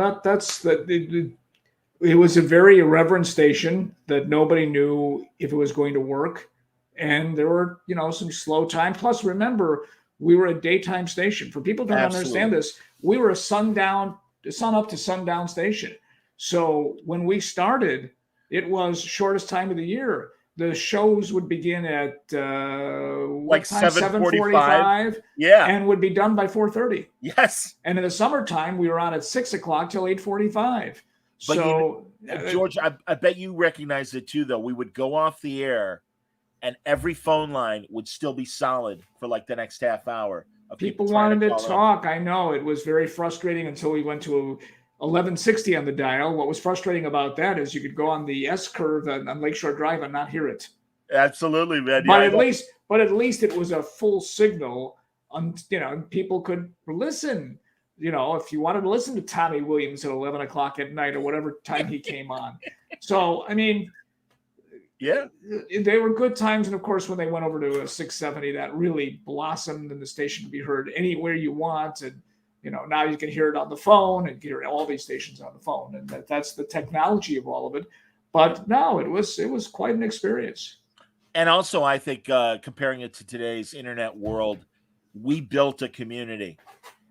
it was a very irreverent station that nobody knew if it was going to work. And there were, some slow time. Plus, remember, we were a daytime station. For people who don't understand this, we were a sun up to sundown station. So when we started, it was shortest time of the year. The shows would begin at like 7:45, and would be done by 4:30. Yes. And in the summertime, we were on at 6 o'clock till 8:45. But so, George, I bet you recognize it too, though. We would go off the air, and every phone line would still be solid for like the next half hour. People wanted to talk. I know it was very frustrating until we went to 1160 on the dial. What was frustrating about that is you could go on the S curve on Lakeshore Drive and not hear it. Absolutely, man. But at least it was a full signal. People could listen. If you wanted to listen to Tommy Williams at 11 o'clock at night or whatever time he came on. So, they were good times. And of course, when they went over to a 670, that really blossomed and the station could be heard anywhere you want. And, now you can hear it on the phone and hear all these stations on the phone. And that's the technology of all of it. But no, it was quite an experience. And also, I think comparing it to today's internet world, we built a community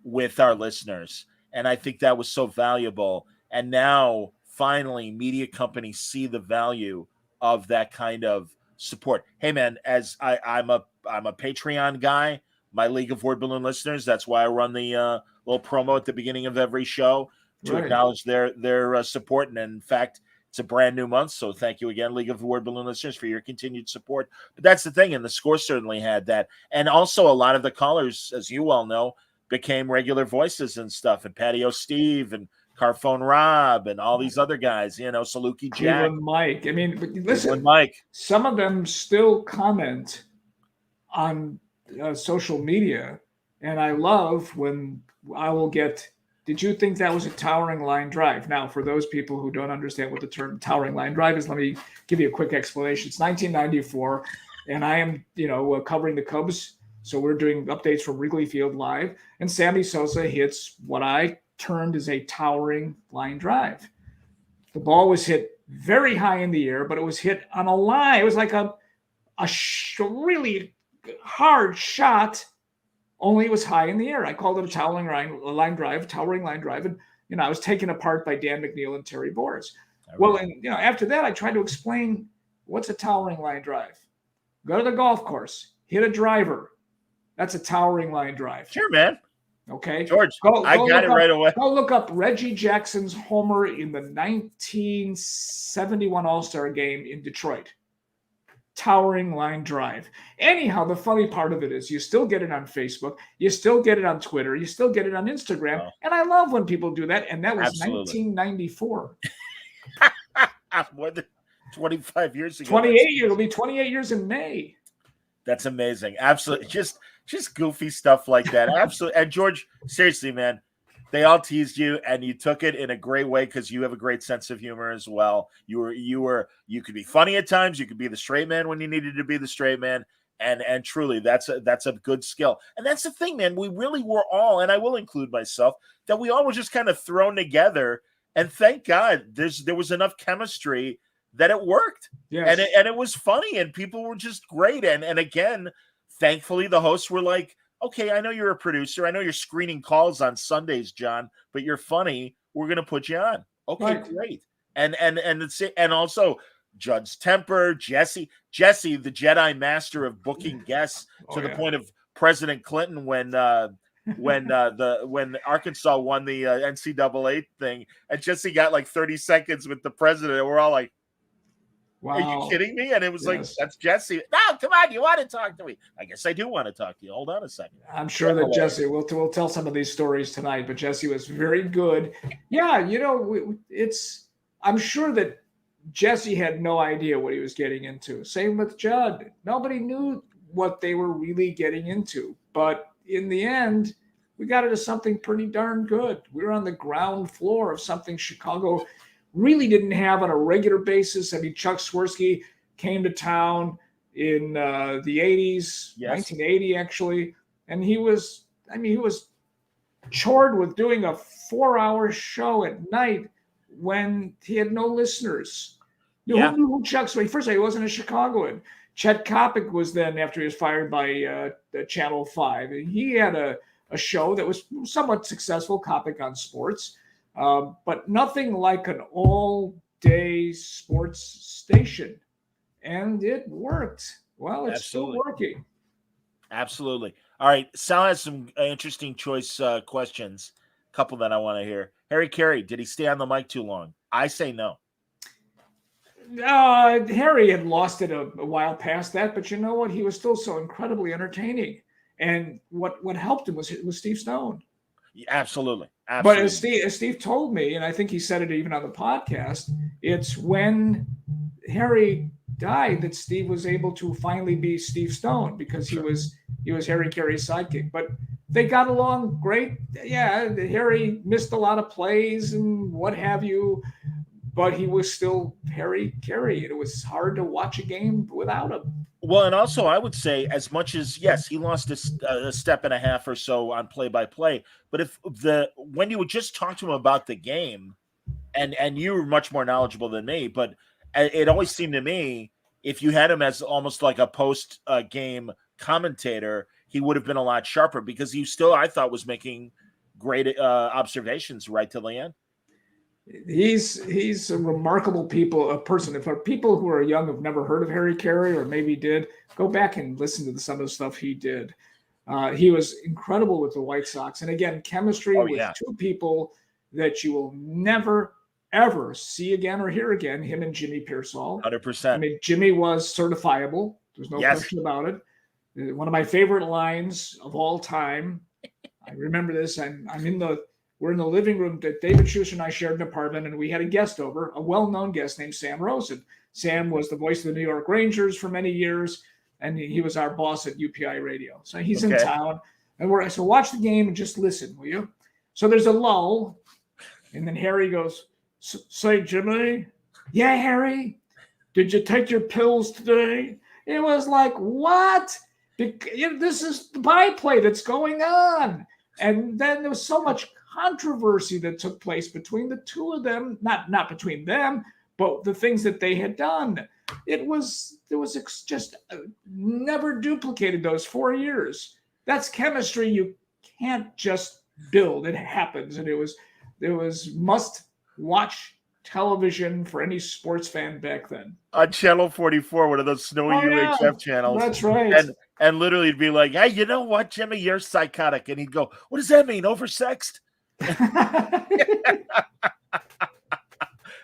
with our listeners. And I think that was so valuable. And now, finally, media companies see the value of that kind of support. Hey, man, as I'm a Patreon guy, my League of Word Balloon listeners, that's why I run the little promo at the beginning of every show to acknowledge their support. And in fact, it's a brand new month. So thank you again, League of Word Balloon listeners, for your continued support. But that's the thing. And the Score certainly had that. And also a lot of the callers, as you all know, became regular voices and stuff. And Patio Steve and Carphone Rob and all these other guys, Saluki Jack. Cleveland Mike. Listen, Mike. Some of them still comment on social media. And I love when I will get, did you think that was a towering line drive? Now, for those people who don't understand what the term towering line drive is, let me give you a quick explanation. It's 1994, and I am, covering the Cubs. So we're doing updates from Wrigley Field live, and Sammy Sosa hits what I termed as a towering line drive. The ball was hit very high in the air, but it was hit on a line. It was like a really hard shot, only it was high in the air. I called it a towering line drive. And, I was taken apart by Dan McNeil and Terry Boers. Well, and after that, I tried to explain what's a towering line drive. Go to the golf course, hit a driver. That's a towering line drive. Sure, man. Okay, George, I got it right away. Go look up Reggie Jackson's homer in the 1971 All-Star game in Detroit. Towering line drive. Anyhow, the funny part of it is you still get it on Facebook, you still get it on Twitter, you still get it on Instagram, and I love when people do that. And that was 1994. More than 25 years ago. 28 years. It'll be 28 years in May. That's amazing. Absolutely. Just goofy stuff like that. Absolutely. And George, seriously, man, they all teased you and you took it in a great way because you have a great sense of humor as well. You could be funny at times. You could be the straight man when you needed to be the straight man. And truly, that's a good skill. And that's the thing, man. We really were all, and I will include myself, that we all were just kind of thrown together. And thank God there was enough chemistry that it worked. Yes. And it was funny and people were just great. And again, thankfully the hosts were like, okay, I know you're a producer. I know you're screening calls on Sundays, John, but you're funny. We're going to put you on. Okay, right. Great. And also Judge Temper, Jesse, the Jedi master of booking guests to the point of President Clinton when Arkansas won the NCAA thing, and Jesse got like 30 seconds with the president, and we're all like, wow. Are you kidding me? And it was like, that's Jesse. No, come on, you want to talk to me? I guess I do want to talk to you. Hold on a second. I'm sure that Jesse will tell some of these stories tonight, but Jesse was very good. Yeah, I'm sure that Jesse had no idea what he was getting into. Same with Judd. Nobody knew what they were really getting into. But in the end, we got into something pretty darn good. We were on the ground floor of something Chicago really didn't have on a regular basis. I mean, Chuck Swirsky came to town in the 80s, yes. 1980 actually, and he was chored with doing a 4-hour show at night when he had no listeners. Yeah. Who knew Chuck Swirsky? First of all, he wasn't a Chicagoan. Chet Kopic was then, after he was fired by Channel 5, and he had a show that was somewhat successful, Kopic on Sports. But nothing like an all-day sports station. And it worked. Well, it's still working. Absolutely. All right. Sal has some interesting choice questions. A couple that I want to hear. Harry Carey, did he stay on the mic too long? I say no. Harry had lost it a while past that, but you know what? He was still so incredibly entertaining. And what helped him was Steve Stone. Absolutely. But as Steve told me, and I think he said it even on the podcast, it's when Harry died that Steve was able to finally be Steve Stone, because he was Harry Carey's sidekick. But they got along great. Yeah, Harry missed a lot of plays and what have you, but he was still Harry Carey. It was hard to watch a game without him. Well, and also I would say, as much as, yes, he lost a step and a half or so on play-by-play, but when you would just talk to him about the game, and you were much more knowledgeable than me, but it always seemed to me, if you had him as almost like a post-game commentator, he would have been a lot sharper, because he still, I thought, was making great observations right till the end. He's a remarkable person. If people who are young have never heard of Harry Carey, or maybe did, go back and listen to some of the stuff he did. He was incredible with the White Sox. And again, chemistry with two people that you will never, ever see again or hear again, him and Jimmy Pearsall. 100%. I mean, Jimmy was certifiable. There's no question about it. One of my favorite lines of all time. I remember this. We're in the living room that David Schuster and I shared an apartment, and we had a guest over, a well-known guest named Sam Rosen. Sam was the voice of the New York Rangers for many years, and he was our boss at UPI Radio. So he's in town, and so watch the game and just listen, will you? So there's a lull, and then Harry goes, "Say, Jimmy, yeah, Harry, did you take your pills today?" It was like, what? This is the byplay that's going on. And then there was so much controversy that took place between the two of them, not between them, but the things that they had done, just never duplicated those 4 years. That's chemistry you can't just build. It happens, and it was must watch television for any sports fan back then. On Channel 44, one of those snowy UHF channels. That's right. And literally it'd be like, hey, you know what, Jimmy, you're psychotic. And he'd go, what does that mean, oversexed?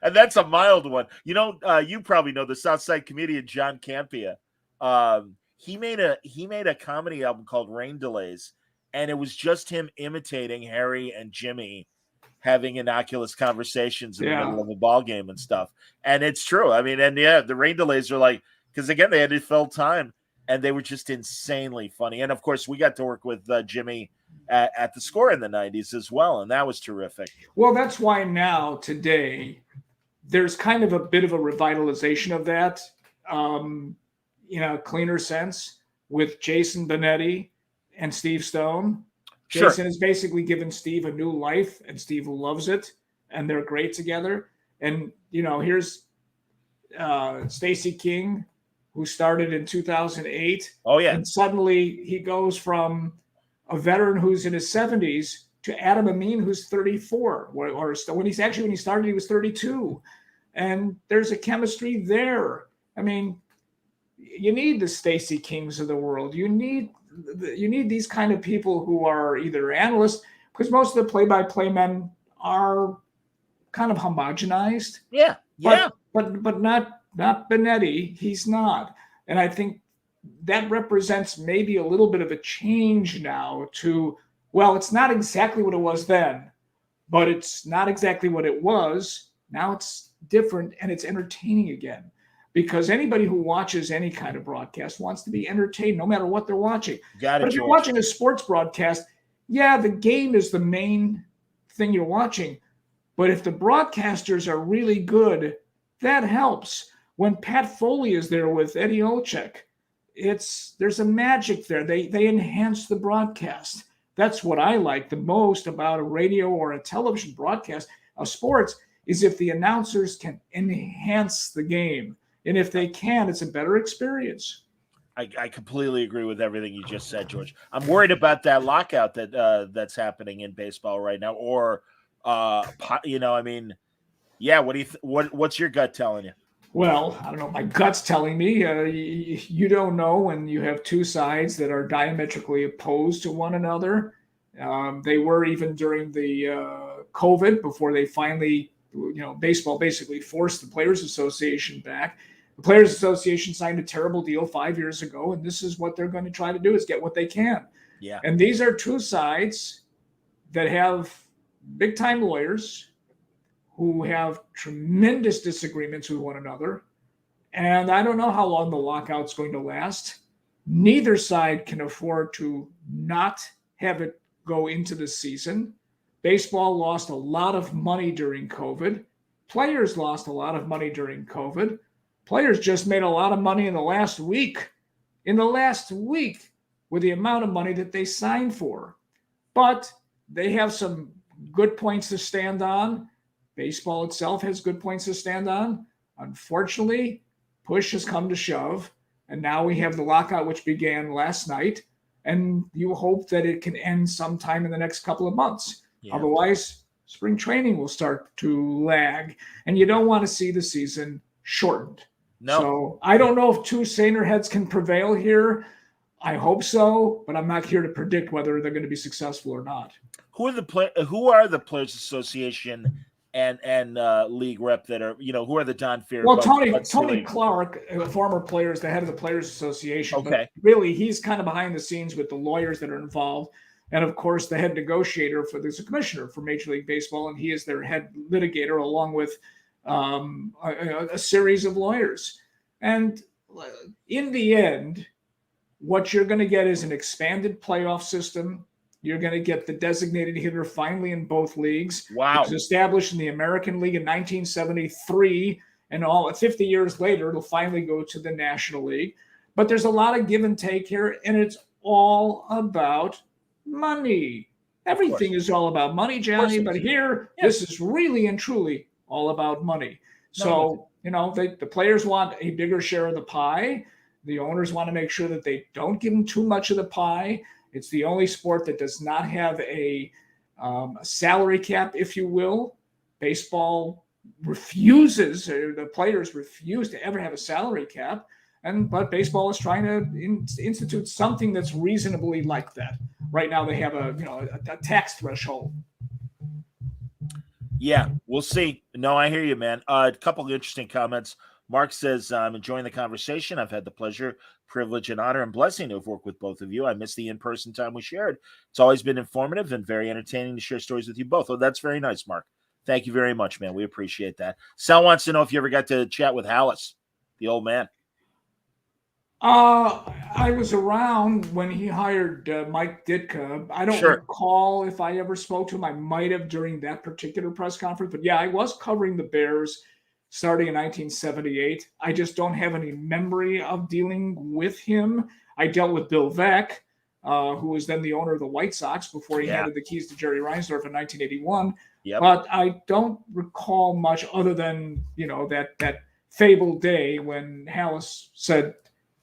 And that's a mild one. You know, you probably know the Southside comedian John Campia. He made a comedy album called Rain Delays, and it was just him imitating Harry and Jimmy having innocuous conversations in the middle of a ball game and stuff. And it's true. I mean, and yeah, the Rain Delays are like, because again, they had to fill time, and they were just insanely funny. And of course, we got to work with Jimmy at the Score in the 90s as well, and that was terrific. Well, that's why now, today, there's kind of a bit of a revitalization of that, in a cleaner sense, with Jason Benetti and Steve Stone. Sure. Jason has basically given Steve a new life, and Steve loves it, and they're great together. And, you know, here's Stacey King, who started in 2008. Oh, yeah. And suddenly he goes from a veteran who's in his 70s to Adam Amin, who's 34, or when he started, he was 32. And there's a chemistry there. I mean, you need the Stacey Kings of the world. You need these kind of people who are either analysts, because most of the play-by-play men are kind of homogenized. Yeah. But not Benetti. He's not. And I think that represents maybe a little bit of a change now to, well, it's not exactly what it was then, but it's not exactly what it was. Now it's different, and it's entertaining again. Because anybody who watches any kind of broadcast wants to be entertained no matter what they're watching. Got it, but if you're George. watching a sports broadcast, yeah, the game is the main thing you're watching. But if the broadcasters are really good, that helps. When Pat Foley is there with Eddie Olczyk, there's a magic there. They enhance the broadcast. That's what I like the most about a radio or a television broadcast of sports, is if the announcers can enhance the game. And if they can, it's a better experience. I completely agree with everything you just said, George. I'm worried about that lockout that's happening in baseball right now. Or, I mean, yeah. What do you? What's your gut telling you? Well, I don't know. My gut's telling me you don't know when you have two sides that are diametrically opposed to one another. They were even during the COVID, before they finally, baseball basically forced the Players Association back. The Players Association signed a terrible deal 5 years ago, and this is what they're going to try to do, is get what they can. Yeah. And these are two sides that have big-time lawyers who have tremendous disagreements with one another. And I don't know how long the lockout's going to last. Neither side can afford to not have it go into the season. Baseball lost a lot of money during COVID. Players lost a lot of money during COVID. Players just made a lot of money in the last week. With the amount of money that they signed for. But they have some good points to stand on. Baseball itself has good points to stand on. Unfortunately, push has come to shove. And now we have the lockout, which began last night. And you hope that it can end sometime in the next couple of months. Yeah. Otherwise, spring training will start to lag. And you don't want to see the season shortened. No. So I don't know if two saner heads can prevail here. I hope so, but I'm not here to predict whether they're going to be successful or not. Who are the Players Association and league rep that are, who are the Don Fear? Well, Tony Clark, a former player, is the head of the Players Association. Okay. But really, he's kind of behind the scenes with the lawyers that are involved. And of course, the head negotiator there's a commissioner for Major League Baseball, and he is their head litigator, along with a series of lawyers. And in the end, what you're going to get is an expanded playoff system. You're going to get the designated hitter finally in both leagues. Wow. It was established in the American League in 1973, and 50 years later, it'll finally go to the National League. But there's a lot of give and take here, and it's all about money. Everything is all about money, Johnny, but here, this is really and truly all about money. So, the players want a bigger share of the pie. The owners want to make sure that they don't give them too much of the pie. It's the only sport that does not have a salary cap, if you will. Baseball refuses, the players refuse to ever have a salary cap. But baseball is trying to institute something that's reasonably like that. Right now they have a tax threshold. Yeah, we'll see. No, I hear you, man. A couple of interesting comments. Mark says, I'm enjoying the conversation. I've had the pleasure, privilege, and honor and blessing to have worked with both of you. I miss the in-person time we shared. It's always been informative and very entertaining to share stories with you both. Oh, that's very nice, Mark. Thank you very much, man. We appreciate that. Sal wants to know if you ever got to chat with Hallis, the old man. I was around when he hired Mike Ditka. I don't recall if I ever spoke to him. I might have during that particular press conference. But yeah, I was covering the Bears starting in 1978. I just don't have any memory of dealing with him. I dealt with Bill Veeck, who was then the owner of the White Sox before he handed the keys to Jerry Reinsdorf in 1981. Yep. But I don't recall much other than, that fabled day when Hallis said,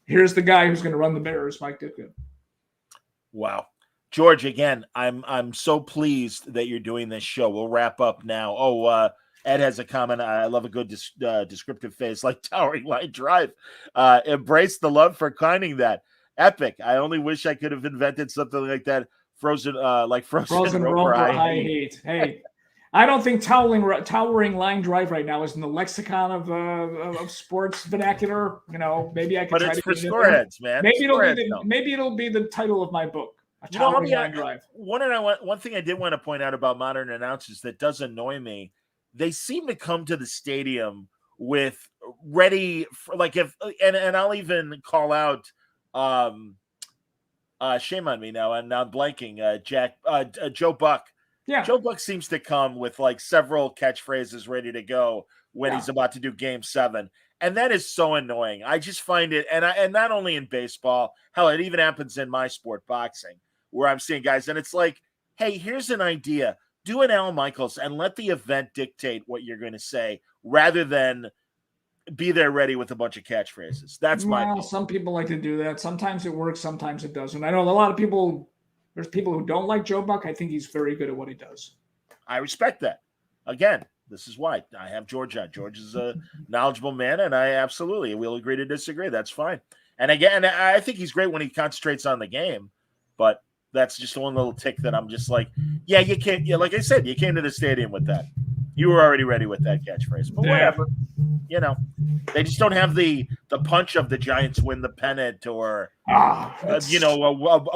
here's the guy who's going to run the Bears, Mike Ditka. Wow. George, again, I'm so pleased that you're doing this show. We'll wrap up now. Ed has a comment. I love a good descriptive face like Towering Line Drive. Embrace the love for coining that. Epic. I only wish I could have invented something like that. Frozen Rover High Heat. Hey, I don't think Towering Line Drive right now is in the lexicon of sports vernacular. Maybe I could. But it's for scoreheads, man. Maybe it'll be the title of my book. Towering Line Drive. One thing I did want to point out about modern announcers that does annoy me. They seem to come to the stadium with ready for, and I'll even call out. Shame on me now, and I'm blanking. Joe Buck. Yeah, Joe Buck seems to come with several catchphrases ready to go when he's about to do Game 7, and that is so annoying. I just find it, and not only in baseball, hell, it even happens in my sport, boxing, where I'm seeing guys, and it's like, hey, here's an idea. Do an Al Michaels and let the event dictate what you're going to say rather than be there ready with a bunch of catchphrases. That's some people like to do that. Sometimes it works, sometimes it doesn't. I know a lot of people, there's people who don't like Joe Buck. I think he's very good at what he does. I respect that. Again, this is why I have George on. George is a knowledgeable man, and we'll agree to disagree. That's fine. And again, I think he's great when he concentrates on the game, but that's just one little tick that I'm just like, yeah, you can't. Yeah, like I said, you came to the stadium with that. You were already ready with that catchphrase, but whatever. They just don't have the punch of the Giants win the pennant or a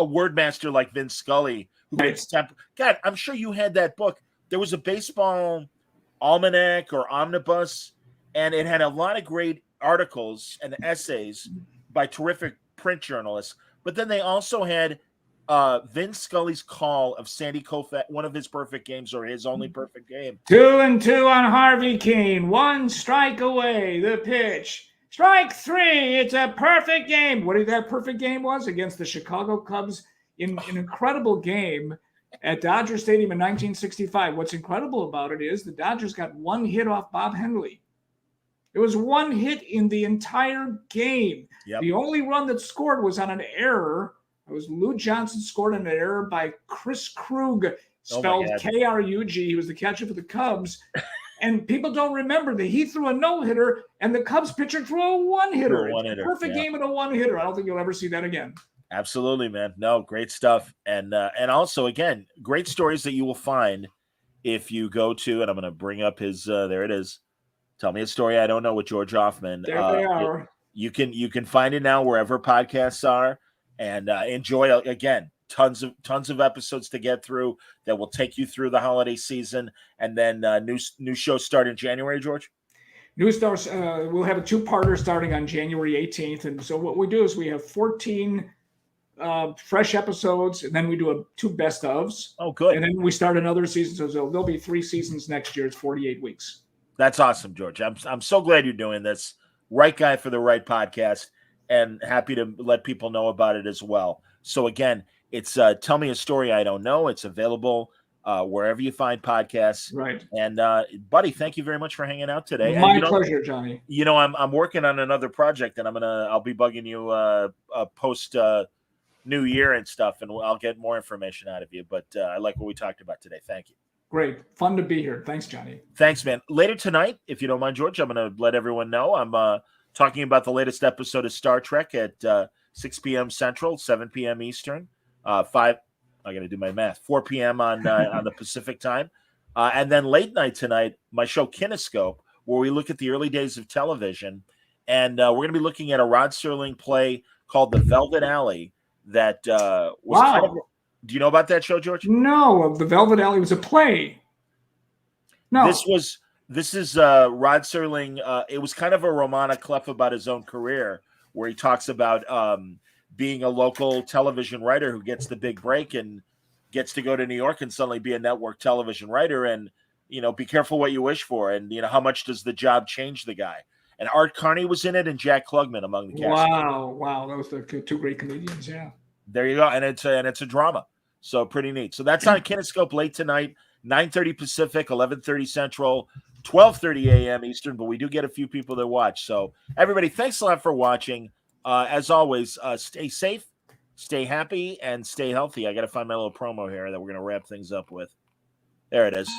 wordmaster like Vince Scully who could step. God, I'm sure you had that book. There was a baseball almanac or omnibus, and it had a lot of great articles and essays by terrific print journalists. But then they also had Vince Scully's call of Sandy Koufax, one of his perfect games or his only perfect game. 2-2 on Harvey Keene. 1 strike away. The pitch. Strike 3. It's a perfect game. What that perfect game was against the Chicago Cubs in an incredible game at Dodger Stadium in 1965. What's incredible about it is the Dodgers got 1 hit off Bob Henley. It was 1 hit in the entire game. Yep. The only run that scored was on an error. It was Lou Johnson scored an error by Chris Krug, spelled Krug. He was the catcher for the Cubs. And people don't remember that he threw a no-hitter and the Cubs pitcher threw a one-hitter. Perfect game and a one-hitter. I don't think you'll ever see that again. Absolutely, man. No, great stuff. And also, again, great stories that you will find if you go to, and I'm going to bring up his, there it is. Tell Me a Story I Don't Know with George Offman. There they are. You can find it now wherever podcasts are. And enjoy, again, tons of episodes to get through that will take you through the holiday season. And then new shows start in January, George? New stars, we'll have a 2-parter starting on January 18th. And so what we do is we have 14 fresh episodes, and then we do 2 best ofs. Oh, good. And then we start another season. So there'll be 3 seasons next year. It's 48 weeks. That's awesome, George. I'm so glad you're doing this. Right guy for the right podcast. And happy to let people know about it as well. So again, it's Tell Me a Story I Don't Know. It's available wherever you find podcasts. Right. And buddy, thank you very much for hanging out today. My And, pleasure, Johnny. I'm working on another project, and I'll be bugging you post New Year and stuff, and I'll get more information out of you. But I like what we talked about today. Thank you. Great. Fun to be here. Thanks, Johnny. Thanks, man. Later tonight, if you don't mind, George, I'm going to let everyone know I'm talking about the latest episode of Star Trek at 6 p.m. Central, 7 p.m. Eastern, 5. I got to do my math. 4 p.m. on the Pacific time, and then late night tonight, my show Kinescope, where we look at the early days of television, and we're going to be looking at a Rod Serling play called The Velvet Alley. That was wow. Do you know about that show, George? No, The Velvet Alley was a play. No, This is Rod Serling. It was kind of a roman clef about his own career, where he talks about being a local television writer who gets the big break and gets to go to New York and suddenly be a network television writer. And be careful what you wish for, and how much does the job change the guy. And Art Carney was in it, and Jack Klugman among the cast. Wow, those are two great comedians. Yeah, there you go, and it's a drama, so pretty neat. So that's on Kinescope late tonight, 9:30 Pacific, 11:30 Central, 12:30 a.m. Eastern. But we do get a few people that watch. So everybody, thanks a lot for watching. As always, stay safe, stay happy, and stay healthy. I got to find my little promo here that we're going to wrap things up with. There it is.